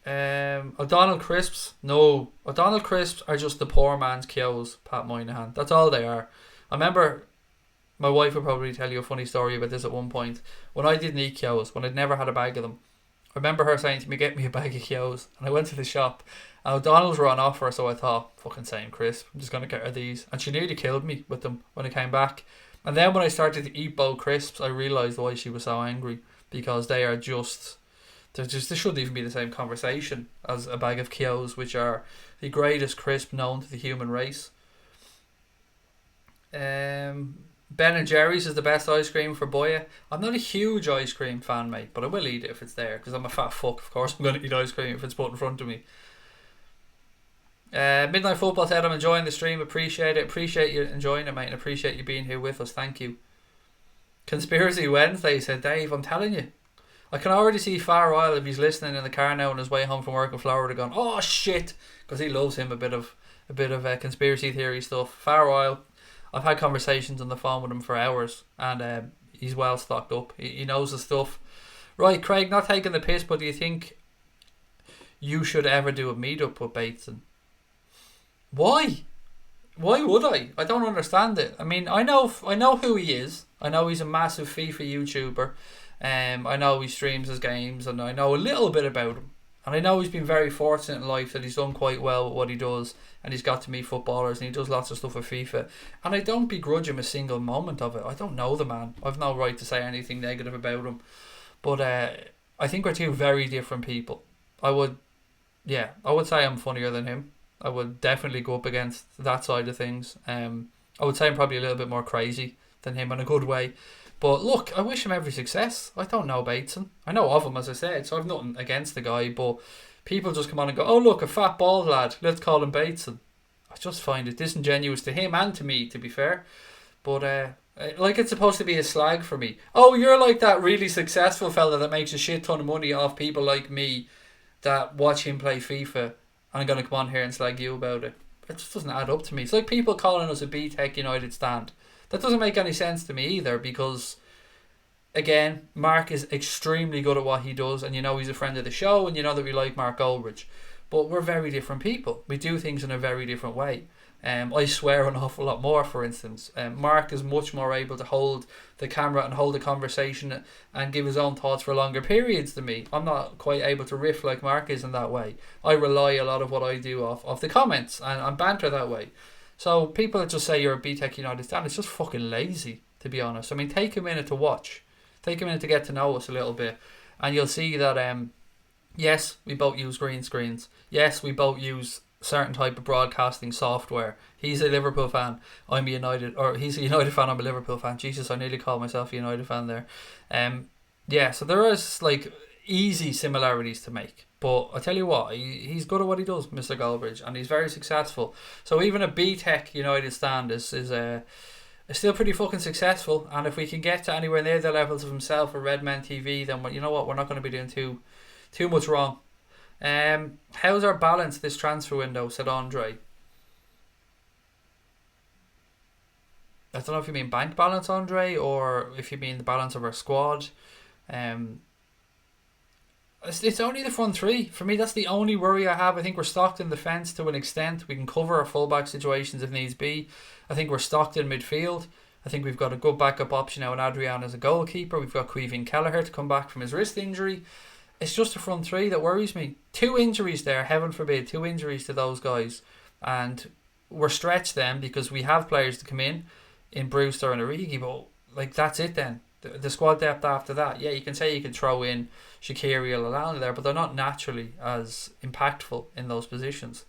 O'Donnell Crisps, no. O'Donnell Crisps are just the poor man's Kyo's, Pat Moynihan. That's all they are. I remember, my wife would probably tell you a funny story about this at one point. When I didn't eat Kyo's, when I'd never had a bag of them, I remember her saying to me, get me a bag of Kyo's. And I went to the shop, and O'Donnell's were on offer, so I thought, fucking same crisp, I'm just going to get her these. And she nearly killed me with them when I came back. And then when I started to eat Bo crisps, I realised why she was so angry, because they are just, they shouldn't even be the same conversation as a bag of Kyo's, which are the greatest crisp known to the human race. Ben and Jerry's is the best ice cream for Boya. I'm not a huge ice cream fan, mate, but I will eat it if it's there, because I'm a fat fuck. Of course I'm going to eat ice cream if it's put in front of me. Midnight Football said, I'm enjoying the stream, appreciate it. Appreciate you enjoying it, mate, and appreciate you being here with us. Thank you. Conspiracy Wednesday said, Dave, I'm telling you, I can already see Far Isle, if he's listening in the car now on his way home from work in Florida, going, oh shit, because he loves him a bit of conspiracy theory stuff. Far Isle, I've had conversations on the phone with him for hours, and he's well stocked up. He knows the stuff. Right, Craig, not taking the piss, but do you think you should ever do a meetup with Bateson? Why? Why would I? I don't understand it. I mean, I know who he is. I know he's a massive FIFA YouTuber. I know he streams his games, and I know a little bit about him. And I know he's been very fortunate in life that he's done quite well with what he does, and he's got to meet footballers, and he does lots of stuff with FIFA. And I don't begrudge him a single moment of it. I don't know the man. I've no right to say anything negative about him. But I think we're two very different people. I would say I'm funnier than him. I would definitely go up against that side of things. I would say I'm probably a little bit more crazy than him in a good way. But look, I wish him every success. I don't know Bateson. I know of him, as I said, so I've nothing against the guy, but people just come on and go, oh look, a fat bald lad, let's call him Bateson. I just find it disingenuous to him and to me, to be fair. But like it's supposed to be a slag for me. Oh, you're like that really successful fella that makes a shit ton of money off people like me that watch him play FIFA, and I'm going to come on here and slag you about it. It just doesn't add up to me. It's like people calling us a B-Tech United stand. That doesn't make any sense to me either, because again, Mark is extremely good at what he does, and you know he's a friend of the show, and you know that we like Mark Goldridge, but we're very different people. We do things in a very different way. I swear an awful lot more, for instance. Mark is much more able to hold the camera and hold the conversation and give his own thoughts for longer periods than me. I'm not quite able to riff like Mark is in that way. I rely a lot of what I do off the comments and banter that way. So people that just say you're a B-Tech United stand, it's just fucking lazy, to be honest. I mean, take a minute to watch. Take a minute to get to know us a little bit, and you'll see that yes, we both use green screens. Yes, we both use certain type of broadcasting software. He's a Liverpool fan, I'm a United, or he's a United fan, I'm a Liverpool fan. Jesus, I nearly called myself a United fan there. Yeah, so there is like easy similarities to make. But I tell you what, he's good at what he does, Mr. Goldbridge, and he's very successful. So even a B-Tech United stand is still pretty fucking successful. And if we can get to anywhere near the levels of himself or Redman TV, then you know what, we're not going to be doing too much wrong. How's our balance this transfer window, said Andre. I don't know if you mean bank balance, Andre, or if you mean the balance of our squad. It's only the front three. For me, that's the only worry I have. I think we're stocked in defence to an extent. We can cover our fullback situations if needs be. I think we're stocked in midfield. I think we've got a good backup option now in Adrian as a goalkeeper. We've got Queven Kelleher to come back from his wrist injury. It's just the front three that worries me. 2 injuries there, heaven forbid, 2 injuries to those guys. And we're stretched then because we have players to come in Brewster and Origi, but like that's it then. The squad depth after that, yeah, you can say you can throw in Shaqiri or Lalana there, but they're not naturally as impactful in those positions.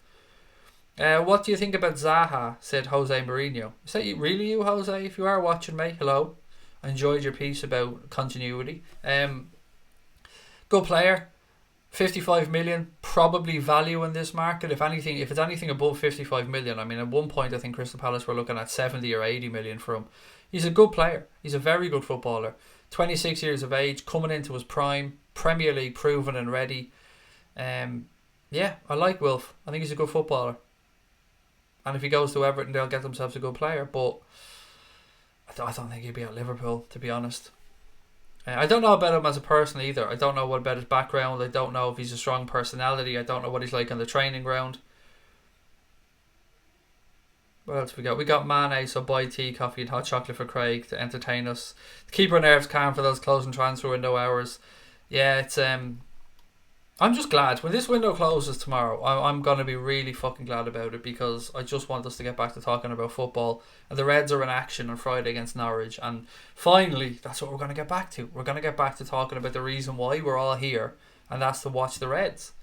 What do you think about Zaha? Said Jose Mourinho. Is that really you, Jose? If you are watching, mate, hello. I enjoyed your piece about continuity. Good player. 55 million, probably value in this market. If it's anything above 55 million, I mean, at one point I think Crystal Palace were looking at 70 or 80 million for him. He's a good player. He's a very good footballer. 26 years of age, coming into his prime, Premier League proven and ready. Yeah, I like Wilf. I think he's a good footballer. And if he goes to Everton, they'll get themselves a good player. But I don't think he'll be at Liverpool, to be honest. I don't know about him as a person either. I don't know what about his background. I don't know if he's a strong personality. I don't know what he's like on the training ground. What else we got? We got Mane, so buy tea, coffee and hot chocolate for Craig to entertain us. To keep our nerves calm for those closing transfer window hours. Yeah, it's I'm just glad when this window closes tomorrow. I'm going to be really fucking glad about it, because I just want us to get back to talking about football. And the Reds are in action on Friday against Norwich, and finally that's what we're going to get back to. We're going to get back to talking about the reason why we're all here, and that's to watch the Reds.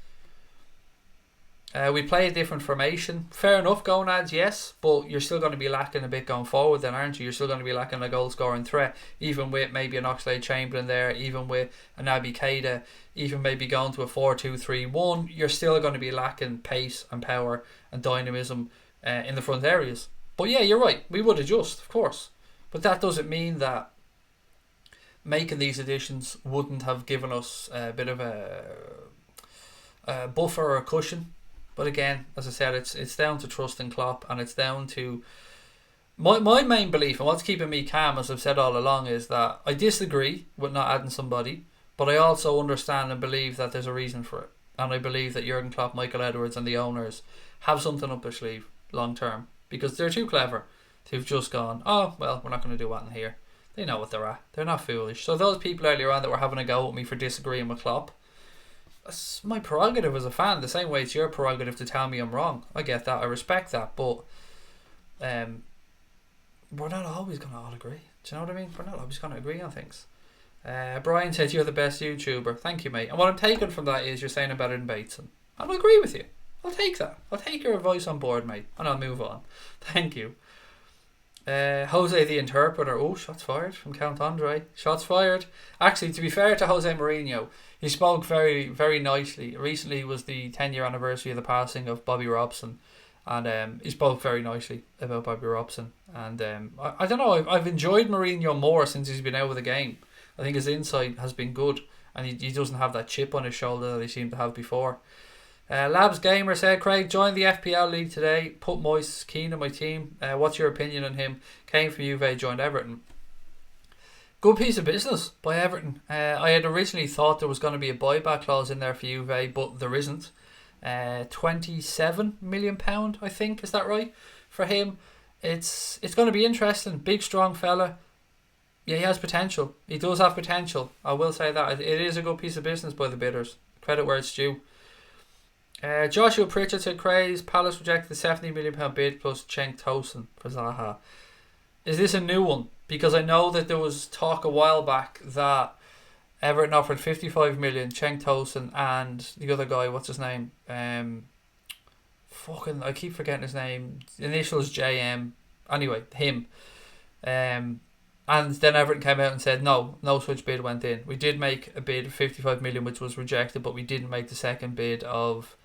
We play a different formation. Fair enough, Gonads, yes, but you're still going to be lacking a bit going forward then, aren't you? You're still going to be lacking a goal scoring threat, even with maybe an Oxlade-Chamberlain there, even with a Naby Keita, even maybe going to a 4-2-3-1. You're still going to be lacking pace and power and dynamism in the front areas. But yeah, you're right, we would adjust, of course. But that doesn't mean that making these additions wouldn't have given us a bit of a buffer or a cushion. But again, as I said, it's down to trust in Klopp, and it's down to my main belief, and what's keeping me calm, as I've said all along, is that I disagree with not adding somebody, but I also understand and believe that there's a reason for it. And I believe that Jurgen Klopp, Michael Edwards and the owners have something up their sleeve long term, because they're too clever to have just gone, oh, well, we're not going to do that in here. They know what they're at. They're not foolish. So those people earlier on that were having a go at me for disagreeing with Klopp, that's my prerogative as a fan, the same way it's your prerogative to tell me I'm wrong. I get that, I respect that, but we're not always going to all agree. Do you know what I mean? We're not always going to agree on things. Brian said you're the best YouTuber. Thank you, mate. And what I'm taking from that is you're saying I'm better than Bateson. And I agree with you. I'll take that. I'll take your advice on board, mate. And I'll move on. Thank you. Jose the Interpreter. Oh, shots fired from Count Andre. Shots fired. Actually, to be fair to Jose Mourinho, he spoke very, very nicely. Recently was the 10-year anniversary of the passing of Bobby Robson, and he spoke very nicely about Bobby Robson. And I don't know, I've enjoyed Mourinho more since he's been out of the game. I think his insight has been good, and he doesn't have that chip on his shoulder that he seemed to have before. Labs Gamer said, Craig joined the FPL league today. Put Moise Keane in my team. What's your opinion on him? Came from Juve, joined Everton. Good piece of business by Everton. I had originally thought there was going to be a buyback clause in there for Juve, but there isn't. £27 million, I think, is that right? For him, it's going to be interesting. Big, strong fella. Yeah, he has potential. He does have potential. I will say that. It is a good piece of business by the bidders. Credit where it's due. Joshua Pritchard said, Craze, Palace rejected the £70 million bid plus Cenk Tosun for Zaha. Is this a new one? Because I know that there was talk a while back that Everton offered 55 million, Cenk Tosun and the other guy, what's his name? I keep forgetting his name. Initials JM. Anyway, him. And then Everton came out and said no such bid went in. We did make a bid of 55 million, which was rejected, but we didn't make the second bid of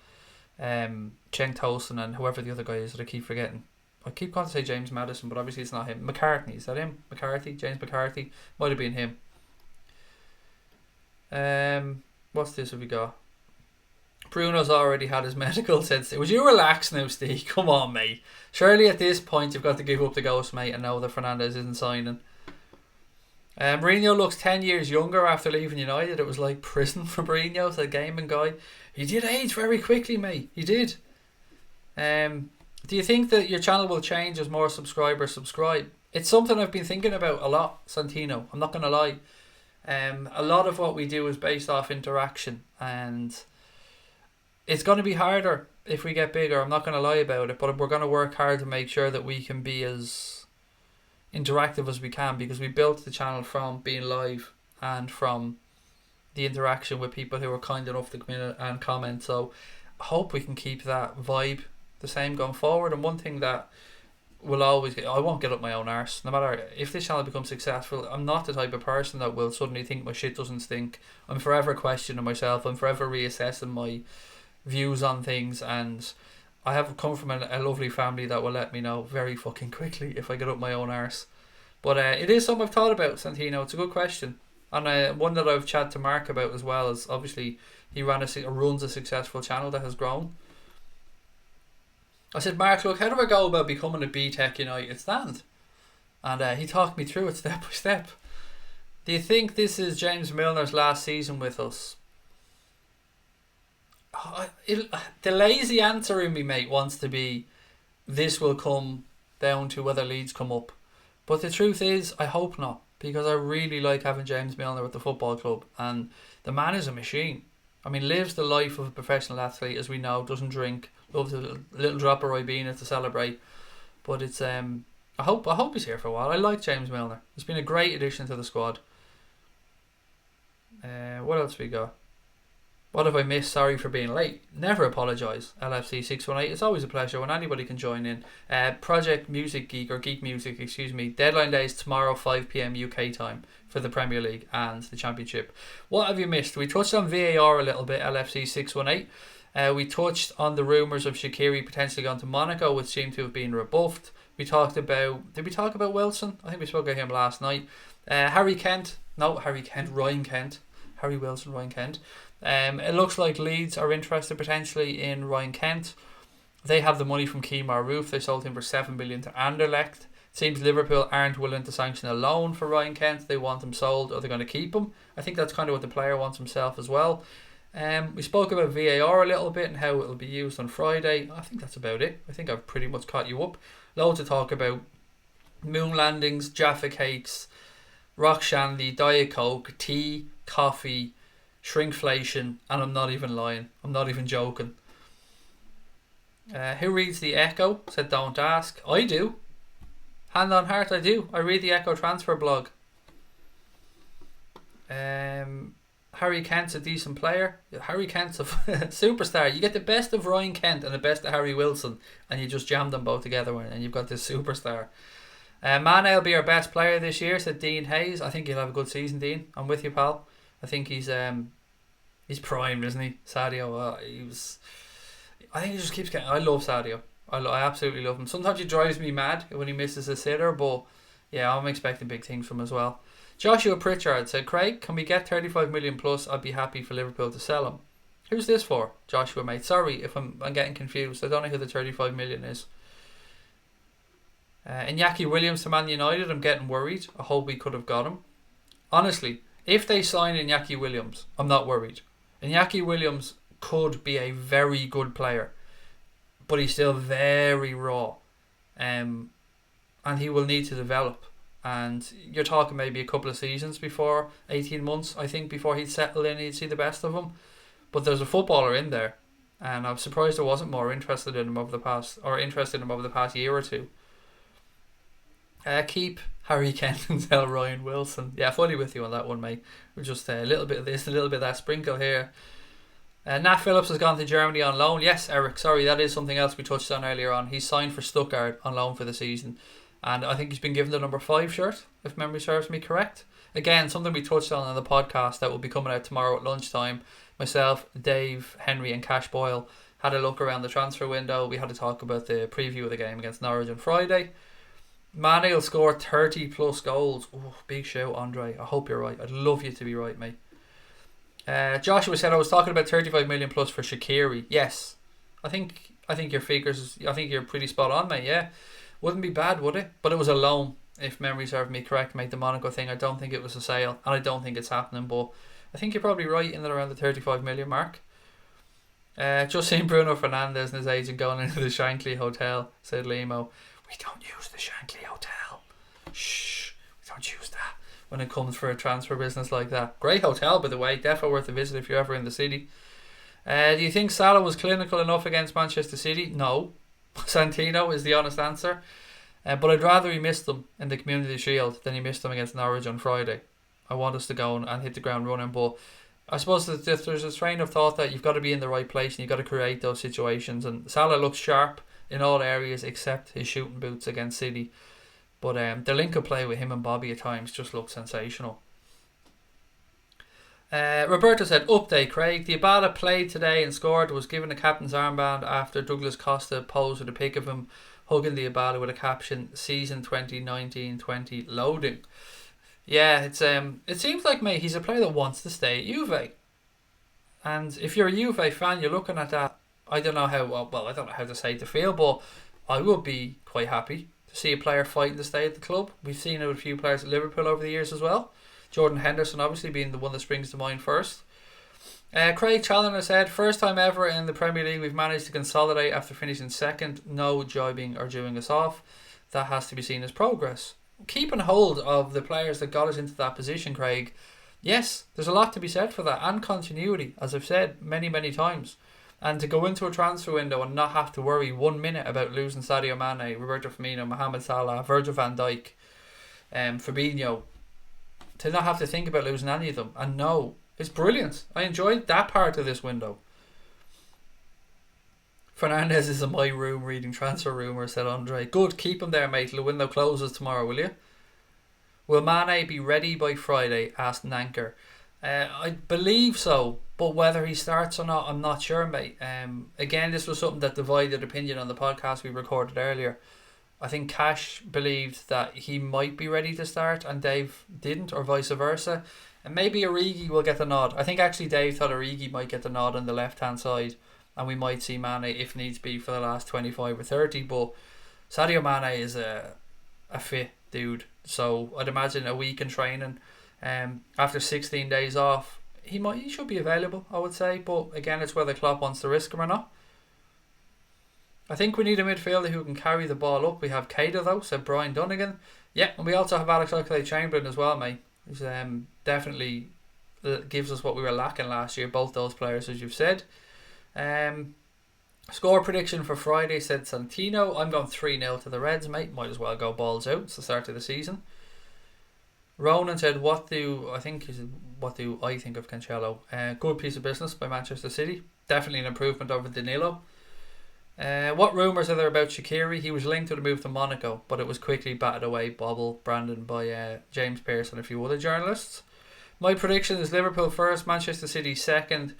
Cenk Tosun and whoever the other guy is that I keep forgetting. I keep going to say James Maddison, but obviously it's not him. McCartney, is that him? James McCarthy? Might have been him. What's this have we got? Bruno's already had his medical, said Steve. Would you relax now, Steve? Come on, mate. Surely at this point you've got to give up the ghost, mate, and know that Fernandes isn't signing. Mourinho looks 10 years younger after leaving United. It was like prison for Mourinho, the gaming guy. He did age very quickly, mate. He did. Do you think that your channel will change as more subscribers subscribe? It's something I've been thinking about a lot, Santino. I'm not going to lie. A lot of what we do is based off interaction, and it's going to be harder if we get bigger. I'm not going to lie about it, but we're going to work hard to make sure that we can be as interactive as we can, because we built the channel from being live and from the interaction with people who are kind enough to come in and comment. So I hope we can keep that vibe the same going forward. And one thing that will always I won't get up my own arse. No matter if this channel becomes successful, I'm not the type of person that will suddenly think my shit doesn't stink. I'm forever questioning myself. I'm forever reassessing my views on things, and I have come from a lovely family that will let me know very fucking quickly if I get up my own arse. But it is something I've thought about, Santino. It's a good question, and one that I've chatted to Mark about as well. Is obviously he runs a successful channel that has grown. I said, Mark, look, how do I go about becoming a BTEC United stand? And he talked me through it step by step. Do you think this is James Milner's last season with us? The lazy answer in me, mate, wants to be this will come down to whether Leeds come up. But the truth is, I hope not, because I really like having James Milner at the football club, and the man is a machine. I mean, lives the life of a professional athlete, as we know, doesn't drink, loves a little drop of Ribena to celebrate. But it's I hope he's here for a while. I like James Milner. He's been a great addition to the squad. What else we got? What have I missed? Sorry for being late. Never apologise, LFC 618. It's always a pleasure when anybody can join in. Project Music Geek, or Geek Music, excuse me. Deadline day is tomorrow, 5 PM UK time, for the Premier League and the Championship. What have you missed? We touched on VAR a little bit, LFC 618. We touched on the rumours of Shaqiri potentially going to Monaco, which seemed to have been rebuffed. Did we talk about Wilson? I think we spoke about him last night. Ryan Kent. Harry Wilson, Ryan Kent. It looks like Leeds are interested potentially in Ryan Kent. They have the money from Kemar Roof. They sold him for 7 million to Anderlecht. Seems Liverpool aren't willing to sanction a loan for Ryan Kent. They want him sold, or they're going to keep him. I think that's kind of what the player wants himself as well. We spoke about VAR a little bit and how it'll be used on Friday. I think that's about it. I think I've pretty much caught you up. Loads to talk about. Moon landings, Jaffa cakes, rock shandy, Diet Coke, tea, coffee, shrinkflation, and I'm not even lying. I'm not even joking. Who reads the Echo? Said don't ask. I do. Hand on heart, I do. I read the Echo transfer blog. Harry Kent's a decent player. Harry Kent's a superstar. You get the best of Ryan Kent and the best of Harry Wilson, and you just jam them both together, and you've got this superstar. Mane will be our best player this year, said Dean Hayes. I think he'll have a good season, Dean. I'm with you, pal. I think he's primed, isn't he? Sadio, I think he just keeps getting. I love Sadio. I absolutely love him. Sometimes he drives me mad when he misses a sitter, but yeah, I'm expecting big things from him as well. Joshua Pritchard said, Craig, can we get 35 million plus? I'd be happy for Liverpool to sell him. Who's this for? Joshua, mate. Sorry if I'm getting confused. I don't know who the 35 million is. Iñaki Williams to Man United, I'm getting worried. I hope we could have got him. Honestly, if they sign Iñaki Williams, I'm not worried. Iñaki Williams could be a very good player, but he's still very raw, and he will need to develop. And you're talking maybe a couple of seasons, 18 months, I think, before he'd settle in, he'd see the best of him. But there's a footballer in there, and I'm surprised I wasn't more interested in him over the past year or two. Keep Harry Kent and sell Ryan Wilson. Yeah, fully with you on that one, mate. We're just a little bit of this, a little bit of that sprinkle here. Nat Phillips has gone to Germany on loan. Yes, Eric, sorry, that is something else we touched on earlier on. He's signed for Stuttgart on loan for the season, and I think he's been given the number 5 shirt, if memory serves me correct. Again, something we touched on in the podcast that will be coming out tomorrow at lunchtime. Myself, Dave, Henry and Cash Boyle had a look around the transfer window. We had to talk about the preview of the game against Norwich on Friday. Mane will score 30 plus goals. Oh, big shout, Andre. I hope you're right. I'd love you to be right, mate. Joshua said I was talking about 35 million plus for Shaqiri. Yes, I think your figures. I think you're pretty spot on, mate. Yeah, wouldn't be bad, would it? But it was a loan, if memory serves me correct, mate. The Monaco thing. I don't think it was a sale, and I don't think it's happening. But I think you're probably right in and around the 35 million mark. Just seen Bruno Fernandes and his agent going into the Shankly Hotel, said Limo. We don't use the Shankly Hotel. Shh, we don't use that when it comes for a transfer business like that. Great hotel, by the way. Definitely worth a visit if you're ever in the city. Do you think Salah was clinical enough against Manchester City? No. Santino is the honest answer. But I'd rather he missed them in the Community Shield than he missed them against Norwich on Friday. I want us to go and hit the ground running, but I suppose that there's a train of thought that you've got to be in the right place and you've got to create those situations, and Salah looks sharp. in all areas except his shooting boots against City. But the link of play with him and Bobby at times just looks sensational. Roberto said, update Craig, Dybala played today and scored, was given a captain's armband after Douglas Costa posed with a pic of him hugging Dybala with a caption, season 2019-20 loading. Yeah, it seems like, mate, he's a player that wants to stay at Juve. And if you're a Juve fan, you're looking at that, I don't know how to say it to feel, but I would be quite happy to see a player fighting to stay at the club. We've seen it with a few players at Liverpool over the years as well. Jordan Henderson obviously being the one that springs to mind first. Craig Challoner said, first time ever in the Premier League we've managed to consolidate after finishing second. No jibing or jewing us off. That has to be seen as progress. Keeping hold of the players that got us into that position, Craig. Yes, there's a lot to be said for that, and continuity, as I've said many, many times. And to go into a transfer window and not have to worry 1 minute about losing Sadio Mane, Roberto Firmino, Mohamed Salah, Virgil van Dijk, Fabinho, to not have to think about losing any of them. And no, it's brilliant. I enjoyed that part of this window. Fernandes is in my room reading transfer rumours, said Andre. Good, keep him there, mate, till the window closes tomorrow, will you? Will Mane be ready by Friday? Asked Nanker. I believe so, but whether he starts or not, I'm not sure, mate. Again, this was something that divided opinion on the podcast we recorded earlier. I think Cash believed that he might be ready to start and Dave didn't, or vice versa. And maybe Origi will get the nod. I think actually Dave thought Origi might get the nod on the left-hand side, and we might see Mane, if needs be, for the last 25 or 30. But Sadio Mane is a fit dude. So I'd imagine a week in training, after 16 days off, he should be available, I would say. But again, it's whether Klopp wants to risk him or not. I think we need a midfielder who can carry the ball up. We have Keita though, said Brian Dunnigan. Yeah, and we also have Oxlade-Chamberlain as well, mate. Who's definitely gives us what we were lacking last year. Both those players, as you've said. Score prediction for Friday, said Santino. I'm going 3-0 to the Reds, mate. Might as well go balls out. It's the start of the season. Ronan said, what do I think of Cancelo? Good piece of business by Manchester City. Definitely an improvement over Danilo. What rumours are there about Shaqiri? He was linked to the move to Monaco, but it was quickly batted away, Brandon, by James Pearce and a few other journalists. My prediction is Liverpool first, Manchester City second,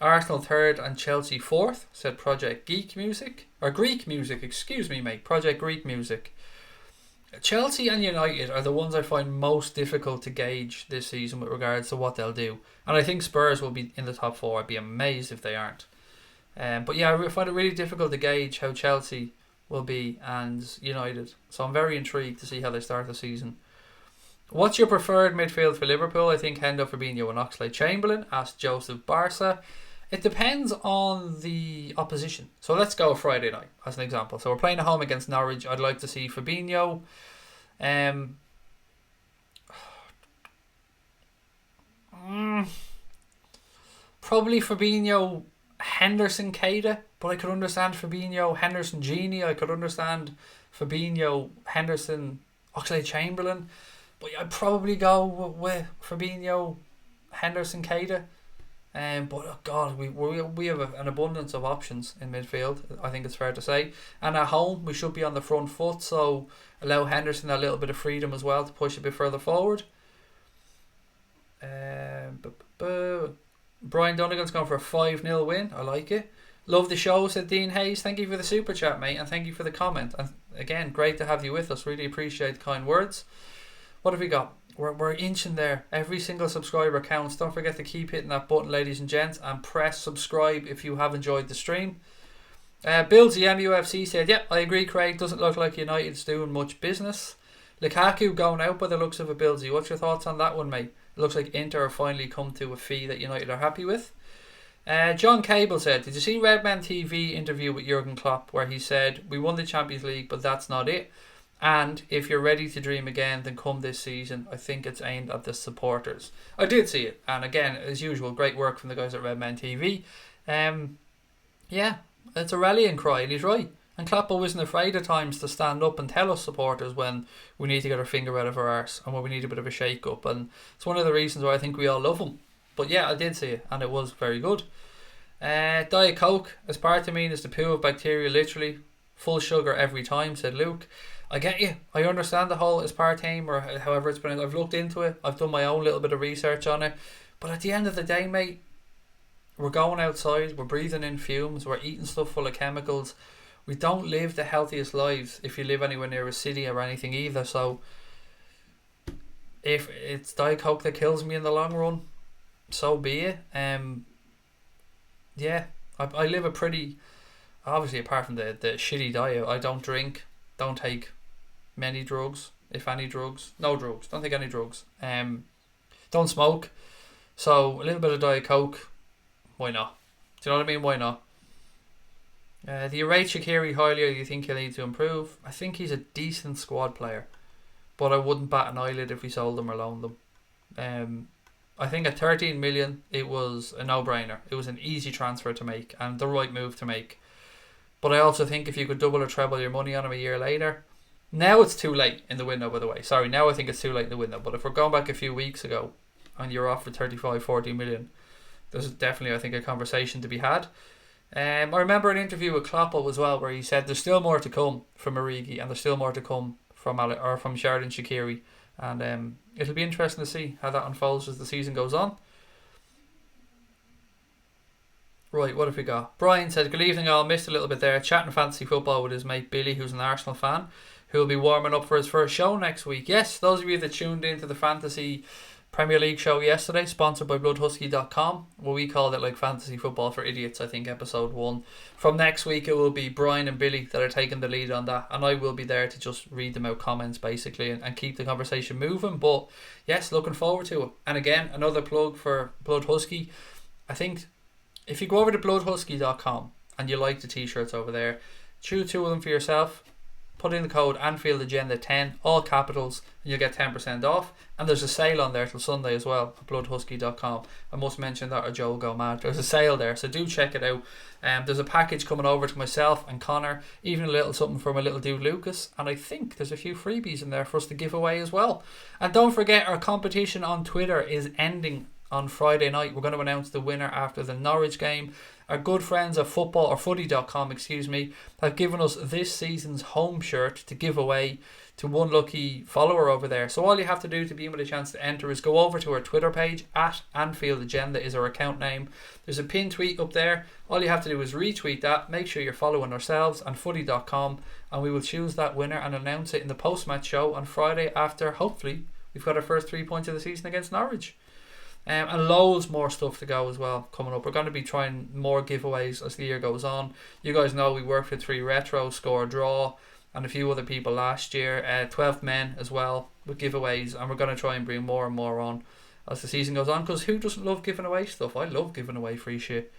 Arsenal third, and Chelsea fourth, said Project Greek Music, excuse me, mate. Project Greek Music. Chelsea and United are the ones I find most difficult to gauge this season with regards to what they'll do. And I think Spurs will be in the top four. I'd be amazed if they aren't. But yeah, I find it really difficult to gauge how Chelsea will be and United. So I'm very intrigued to see how they start the season. What's your preferred midfield for Liverpool? I think Hendo, Fabinho and Oxlade-Chamberlain, asked Joseph Barca. It depends on the opposition. So let's go Friday night as an example. So we're playing at home against Norwich. I'd like to see Fabinho. Probably Fabinho, Henderson, Keita, but I could understand Fabinho, Henderson, Genie. I could understand Fabinho, Henderson, Oxlade-Chamberlain, but I'd probably go with Fabinho, Henderson, Keita. But oh God, we have an abundance of options in midfield, I think it's fair to say. And at home, we should be on the front foot, so allow Henderson a little bit of freedom as well to push a bit further forward. Brian Dunnigan's going for a 5-0 win. I like it. Love the show, said Dean Hayes. Thank you for the super chat, mate, and thank you for the comment. And again, great to have you with us. Really appreciate the kind words. What have we got? We're inching there. Every single subscriber counts. Don't forget to keep hitting that button, ladies and gents, and press subscribe if you have enjoyed the stream. Bill ZMUFC said, yep, I agree, Craig. Doesn't look like United's doing much business. Lukaku going out by the looks of a Billsy. What's your thoughts on that one, mate? It looks like Inter have finally come to a fee that United are happy with. John Cable said, did you see Redman TV interview with Jurgen Klopp where he said, we won the Champions League, but that's not it. And if you're ready to dream again, then come this season. I think it's aimed at the supporters. I did see it. And again, as usual, great work from the guys at Redman TV. Yeah, it's a rallying cry, and he's right. And Klopp isn't afraid at times to stand up and tell us supporters when we need to get our finger out of our arse and when we need a bit of a shake-up. And it's one of the reasons why I think we all love him. But yeah, I did see it, and it was very good. Diet Coke, as part of me, is the poo of bacteria, literally. full sugar every time, said Luke. I get you. I understand the whole aspartame or however it's been. I've looked into it. I've done my own little bit of research on it. But at the end of the day, mate, we're going outside. We're breathing in fumes. We're eating stuff full of chemicals. We don't live the healthiest lives if you live anywhere near a city or anything either. So if it's Diet Coke that kills me in the long run, so be it. Yeah, I live a pretty, obviously apart from the shitty diet, I don't drink, don't take many drugs, if any drugs, no drugs, don't take any drugs, don't smoke, so a little bit of Diet Coke, why not? Do you know what I mean? Why not? Do you rate Shaqiri highly, or do you think he'll need to improve? I think he's a decent squad player, but I wouldn't bat an eyelid if we sold them or loaned them. I think at 13 million it was a no-brainer. It was an easy transfer to make and the right move to make. But I also think if you could double or treble your money on him a year later, now it's too late in the window, by the way. Sorry, now I think it's too late in the window. But if we're going back a few weeks ago and you're offered 35, 40 million, there's definitely, I think, a conversation to be had. I remember an interview with Klopp as well where he said there's still more to come from Origi and there's still more to come from Xherdan Shaqiri. And it'll be interesting to see how that unfolds as the season goes on. Right, what have we got? Brian said, good evening all, missed a little bit there, chatting fantasy football with his mate Billy, who's an Arsenal fan, who will be warming up for his first show next week. Yes, those of you that tuned into the Fantasy Premier League show yesterday, sponsored by bloodhusky.com, well, we called it like Fantasy Football for Idiots, I think, episode 1. From next week it will be Brian and Billy that are taking the lead on that, and I will be there to just read them out comments basically and keep the conversation moving. But yes, looking forward to it. And again, another plug for Blood Husky. I think if you go over to bloodhusky.com and you like the t-shirts over there, choose 2 of them for yourself, put in the code Anfield Agenda 10, all capitals, and you'll get 10% off. And there's a sale on there till Sunday as well at bloodhusky.com. I must mention that or Joe will go mad. There's a sale there, so do check it out. There's a package coming over to myself and Connor, even a little something for my little dude Lucas, and I think there's a few freebies in there for us to give away as well. And don't forget, our competition on Twitter is ending on Friday night. We're going to announce the winner after the Norwich game. Our good friends at footy.com, have given us this season's home shirt to give away to one lucky follower over there. So all you have to do to be in with a chance to enter is go over to our Twitter page, at Anfield Agenda is our account name. There's a pinned tweet up there. All you have to do is retweet that, make sure you're following ourselves and footy.com, and we will choose that winner and announce it in the post-match show on Friday after, hopefully, we've got our first 3 points of the season against Norwich. And loads more stuff to go as well coming up. We're going to be trying more giveaways as the year goes on. You guys know we worked with 3 Retro, Score, Draw, and a few other people last year. 12 men as well with giveaways, and we're going to try and bring more and more on as the season goes on, because who doesn't love giving away stuff? I love giving away free shit.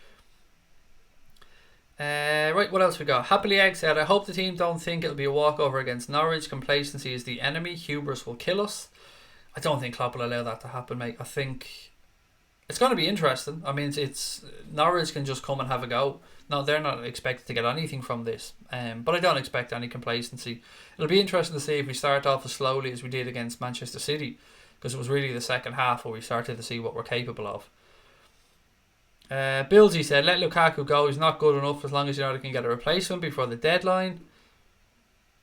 Right, what else we got? Happily Egg said, I hope the team don't think it'll be a walkover against Norwich. Complacency is the enemy. Hubris will kill us. I don't think Klopp will allow that to happen, mate. I think it's going to be interesting. I mean, it's Norwich can just come and have a go. No, they're not expected to get anything from this. But I don't expect any complacency. It'll be interesting to see if we start off as slowly as we did against Manchester City, because it was really the second half where we started to see what we're capable of. Billsy said, let Lukaku go. He's not good enough as long as United can get a replacement before the deadline.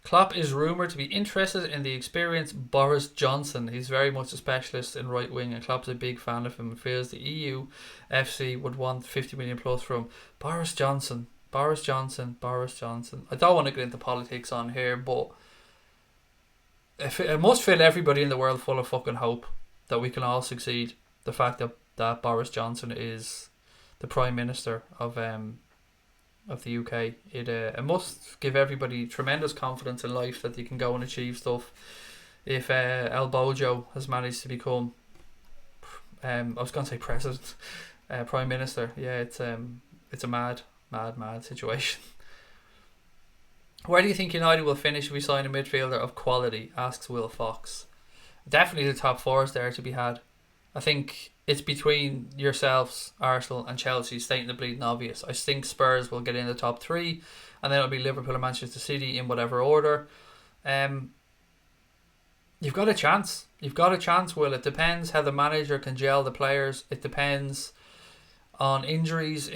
Klopp is rumoured to be interested in the experienced Boris Johnson. He's very much a specialist in right wing, and Klopp's a big fan of him and feels the EU FC would want 50 million plus from Boris Johnson. I don't want to get into politics on here, but it must fill everybody in the world full of fucking hope that we can all succeed. The fact that Boris Johnson is the Prime Minister of the UK, it must give everybody tremendous confidence in life that you can go and achieve stuff. If El Bojo has managed to become, I was going to say president, Prime Minister, yeah, it's a mad situation. Where do you think United will finish if we sign a midfielder of quality? Asks Will Fox. Definitely the top 4 is there to be had. I think it's between yourselves, Arsenal and Chelsea, stating the bleeding obvious. I think Spurs will get in the top 3, and then it'll be Liverpool and Manchester City in whatever order. You've got a chance. Will. It depends how the manager can gel the players. It depends on injuries.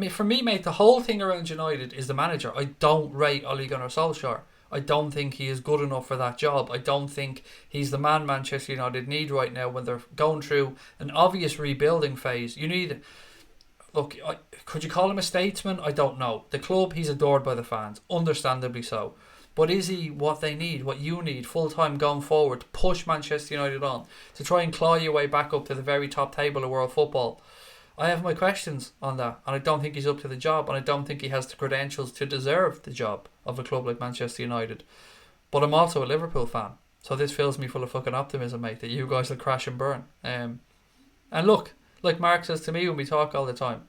For me, mate, the whole thing around United is the manager. I don't rate Ole Gunnar Solskjaer. I don't think he is good enough for that job. I don't think he's the man Manchester United need right now when they're going through an obvious rebuilding phase. Could you call him a statesman? I don't know. The club, he's adored by the fans, understandably so. But is he what they need, what you need, full-time going forward, to push Manchester United on, to try and claw your way back up to the very top table of world football? I have my questions on that, and I don't think he's up to the job, and I don't think he has the credentials to deserve the job of a club like Manchester United. But I'm also a Liverpool fan, so this fills me full of fucking optimism, mate, that you guys will crash and burn. And look, like Mark says to me when we talk all the time,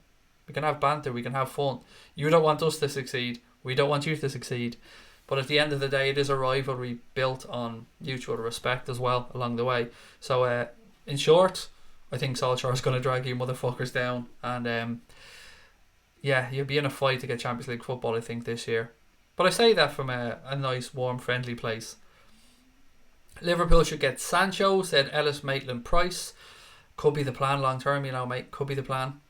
we can have banter, we can have fun. You don't want us to succeed, we don't want you to succeed. But at the end of the day, it is a rivalry built on mutual respect as well along the way. So, in short, I think Solskjaer is going to drag you motherfuckers down. And, you'll be in a fight to get Champions League football, I think, this year. But I say that from a nice, warm, friendly place. Liverpool should get Sancho, said Ellis Maitland-Price. Could be the plan long term, mate. Could be the plan.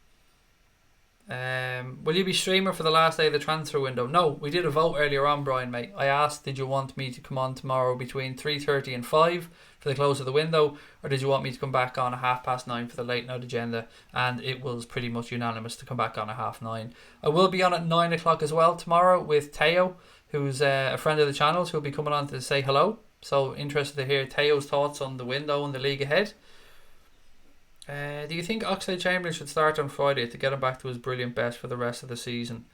Will you be streamer for the last day of the transfer window? No, we did a vote earlier on, Brian, mate. I asked, did you want me to come on tomorrow between 3:30 and 5 for the close of the window, or did you want me to come back on at 9:30 for the late night agenda? And it was pretty much unanimous to come back on at 9:30. I will be on at 9 o'clock as well tomorrow with Teo, who's a friend of the channel, who'll be coming on to say hello. So interested to hear Teo's thoughts on the window and the league ahead. Do you think Oxlade-Chamberlain should start on Friday to get him back to his brilliant best for the rest of the season?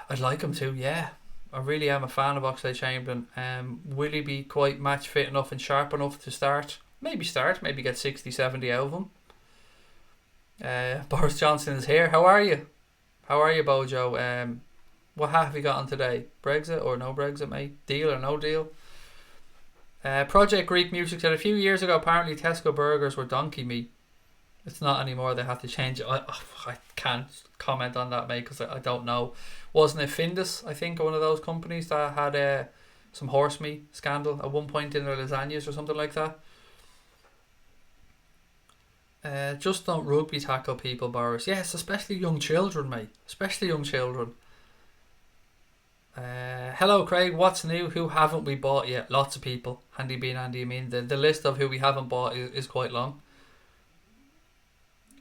I'd like him to, yeah. I really am a fan of Oxlade-Chamberlain. Will he be quite match fit enough and sharp enough to start? Maybe get 60, 70 out of him. Boris Johnson is here. How are you? Bojo? What hat have you got on today? Brexit or no Brexit, mate? Deal or no deal? Project Greek Music said a few years ago apparently Tesco burgers were donkey meat. It's not anymore, they have to change it. I can't comment on that, mate, because I don't know. Wasn't it Findus, I think, one of those companies that had some horse meat scandal at one point in their lasagnas or something like that? Just don't rugby tackle people, Boris. Yes, especially young children, mate. Especially young children. Hello Craig, what's new? Who haven't we bought yet? Lots of people. Handy bean Andy, I mean the list of who we haven't bought is quite long.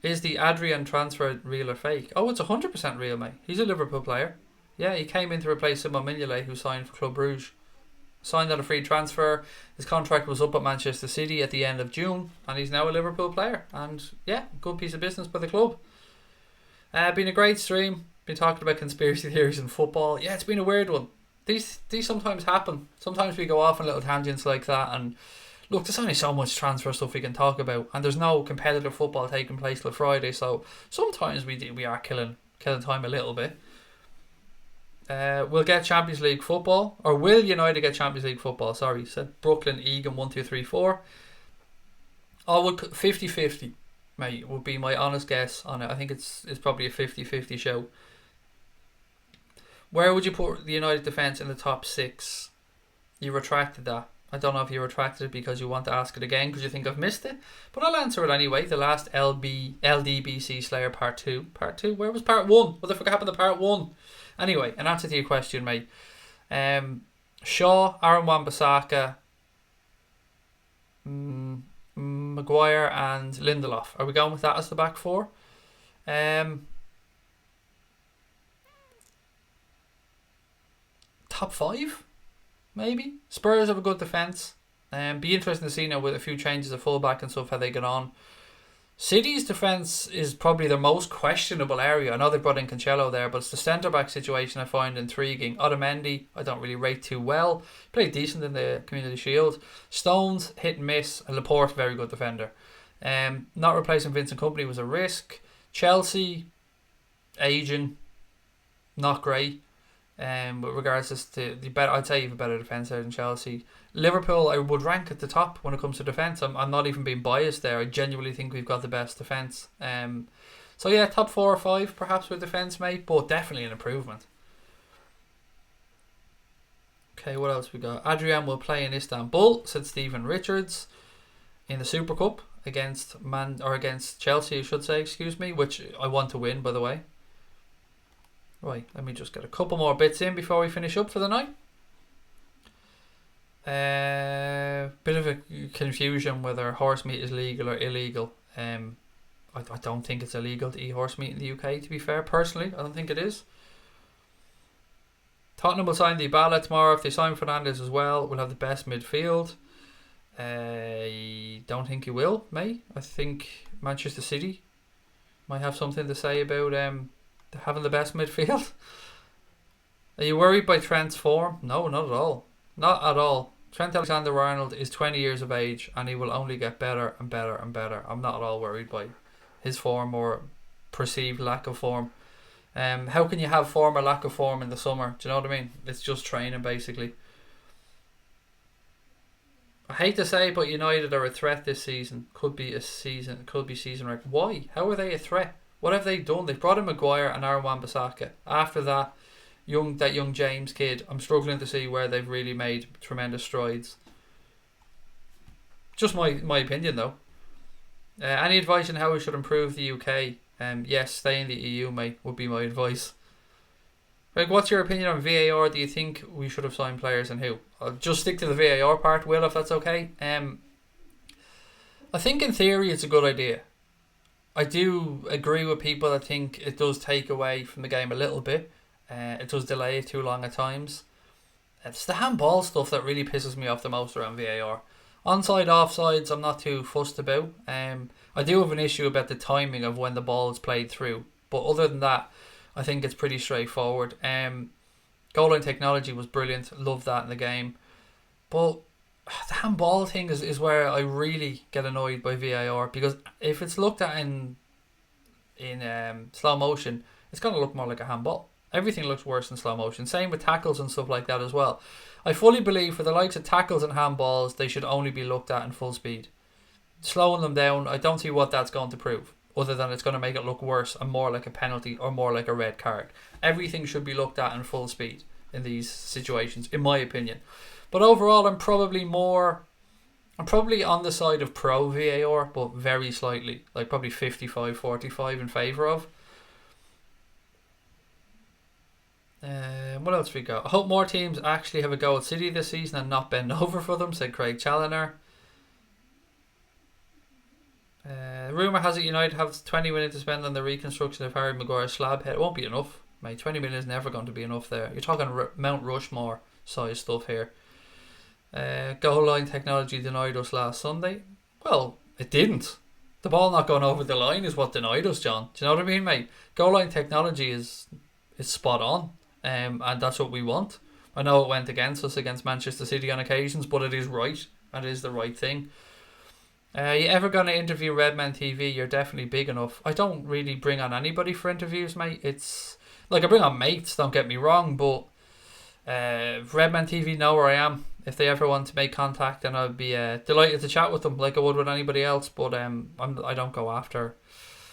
Is the Adrian transfer real or fake? Oh, it's 100% real, mate. He's a Liverpool player. Yeah, he came in to replace Simon Mignolet, who signed for Club Brugge. Signed on a free transfer. His contract was up at Manchester City at the end of June, and he's now a Liverpool player. And yeah, good piece of business by the club. Been a great stream. Been talking about conspiracy theories in football. Yeah, it's been a weird one. These sometimes happen. Sometimes we go off on little tangents like that, and look, there's only so much transfer stuff we can talk about, and there's no competitive football taking place till Friday, so sometimes we are killing time a little bit. We'll get Champions League football, or will United get Champions League football? Sorry, said Brooklyn Egan 1234. I would 50-50, mate, would be my honest guess on it. I think it's probably a 50-50 show. Where would you put the United defence in the top 6? You retracted that. I don't know if you retracted it because you want to ask it again because you think I've missed it, but I'll answer it anyway. The last LDBC Slayer Part 2. Part 2? Where was Part 1? What the fuck happened to Part 1? Anyway, in answer to your question, mate. Shaw, Aaron Wan-Bissaka, Maguire and Lindelof. Are we going with that as the back 4? Top 5? Maybe. Spurs have a good defence. Be interesting to see now with a few changes of fullback and stuff how they get on. City's defence is probably their most questionable area. I know they brought in Cancelo there, but it's the centre-back situation I find intriguing. Otamendi, I don't really rate too well. Played decent in the Community Shield. Stones, hit and miss. And Laporte, very good defender. Not replacing Vincent Kompany was a risk. Chelsea, aging, not great. With regards to the better, I'd say you have a better defence there than Chelsea. Liverpool, I would rank at the top when it comes to defence. I'm not even being biased there. I genuinely think we've got the best defence. So yeah, top 4 or 5 perhaps with defence, mate, but definitely an improvement. Okay, what else we got? Adrian will play in Istanbul, said Stephen Richards, in the Super Cup. against against Chelsea, I should say, excuse me, which I want to win, by the way. Right, let me just get a couple more bits in before we finish up for the night. Bit of a confusion whether horse meat is legal or illegal. I don't think it's illegal to eat horse meat in the UK, to be fair. Personally, I don't think it is. Tottenham will sign Dybala tomorrow. If they sign Fernandes as well, we'll have the best midfield. I don't think you will, mate. I think Manchester City might have something to say about having the best midfield. Are you worried by Trent's form? No, not at all. Not at all. Trent Alexander-Arnold is 20 years of age and he will only get better and better and better. I'm not at all worried by his form or perceived lack of form. How can you have form or lack of form in the summer? Do you know what I mean? It's just training, basically. I hate to say it, but United are a threat this season. Could be season record. Why? How are they a threat? What have they done? They've brought in Maguire and Aaron Wan-Bissaka. After that young James kid, I'm struggling to see where they've really made tremendous strides. Just my opinion, though. Any advice on how we should improve the UK? Yes, stay in the EU, mate, would be my advice. Like, what's your opinion on VAR? Do you think we should have signed players and who? I'll just stick to the VAR part, Will, if that's okay. I think in theory it's a good idea. I do agree with people that think it does take away from the game a little bit. It does delay it too long at times. It's the handball stuff that really pisses me off the most around VAR. Onside, offsides, I'm not too fussed about. I do have an issue about the timing of when the ball is played through. But other than that, I think it's pretty straightforward. Goal line technology was brilliant. Love that in the game. But the handball thing is where I really get annoyed by VAR. Because if it's looked at in slow motion, it's going to look more like a handball. Everything looks worse in slow motion. Same with tackles and stuff like that as well. I fully believe for the likes of tackles and handballs, they should only be looked at in full speed. Slowing them down, I don't see what that's going to prove, other than it's going to make it look worse and more like a penalty or more like a red card. Everything should be looked at in full speed in these situations, in my opinion. But overall, I'm probably on the side of pro VAR, but very slightly, like probably 55-45 in favour of. What else we got? I hope more teams actually have a go at City this season and not bend over for them, said Craig Challoner. Rumour has it United have 20 million to spend on the reconstruction of Harry Maguire's slab head. It won't be enough, mate. 20 million is never going to be enough there. You're talking Mount Rushmore size stuff here. Goal line technology denied us last Sunday. Well, it didn't. The ball not going over the line is what denied us, John. Do you know what I mean, mate? Goal line technology is spot on. And that's what we want. I know it went against us against Manchester City on occasions, but it is right and it is the right thing. You ever going to interview Redman TV? You're definitely big enough. I don't really bring on anybody for interviews, mate. It's like I bring on mates, don't get me wrong, but Redman TV know where I am if they ever want to make contact, and I'd be delighted to chat with them like I would with anybody else. But I don't go after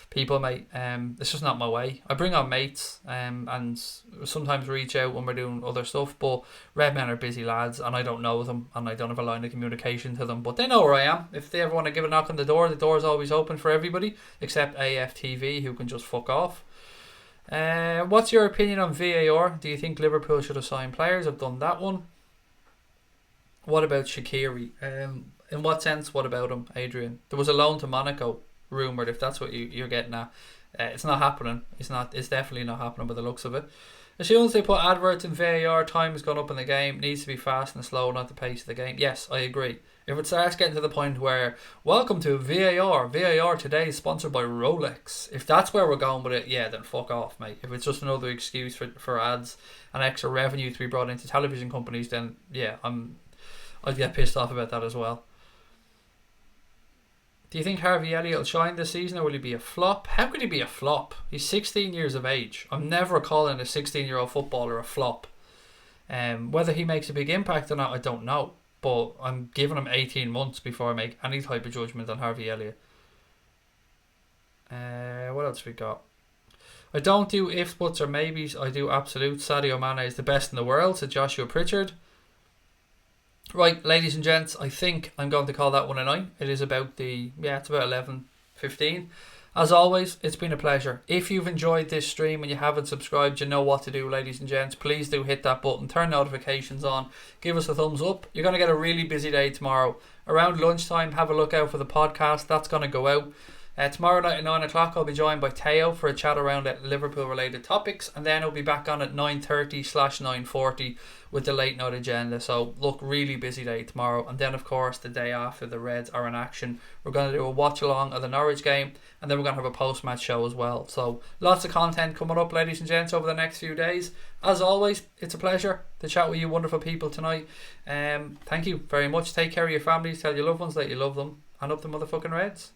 people, mate. It's just not my way. I bring on mates and sometimes reach out when we're doing other stuff, but Red Men are busy lads and I don't know them and I don't have a line of communication to them, but they know where I am. If they ever want to give a knock on the door is always open for everybody except AFTV, who can just fuck off. What's your opinion on VAR? Do you think Liverpool should have signed players? I've done that one. What about Shaqiri? In what sense, what about him, Adrian? There was a loan to Monaco rumoured, if that's what you're getting at. It's not happening. It's definitely not happening by the looks of it. As soon as they put adverts in VAR, time has gone up in the game. It needs to be fast and slow, not the pace of the game. Yes, I agree. If it starts getting to the point where, welcome to VAR today is sponsored by Rolex. If that's where we're going with it, yeah, then fuck off, mate. If it's just another excuse for ads and extra revenue to be brought into television companies, then yeah, I'd get pissed off about that as well. Do you think Harvey Elliott will shine this season, or will he be a flop? How could he be a flop? He's 16 years of age. I'm never calling a 16-year-old footballer a flop. Whether he makes a big impact or not, I don't know. But I'm giving him 18 months before I make any type of judgment on Harvey Elliott. What else we got? I don't do ifs, buts or maybes. I do absolute. Sadio Mane is the best in the world, said Joshua Pritchard. Right, ladies and gents, I think I'm going to call that one a night. It is about it's about 11:15. As always, it's been a pleasure. If you've enjoyed this stream and you haven't subscribed, you know what to do, ladies and gents. Please do hit that button, turn notifications on, give us a thumbs up. You're going to get a really busy day tomorrow. Around lunchtime, have a look out for the podcast. That's going to go out. Tomorrow night at 9 o'clock, I'll be joined by Teo for a chat around Liverpool related topics, and then I'll be back on at 9:30/9:40 with the late night agenda. So look, really busy day tomorrow, and then of course the day after the Reds are in action, we're going to do a watch along of the Norwich game, and then we're going to have a post match show as well. So lots of content coming up, ladies and gents, over the next few days. As always, it's a pleasure to chat with you wonderful people tonight. Thank you very much. Take care of your families, tell your loved ones that you love them, and up the motherfucking Reds.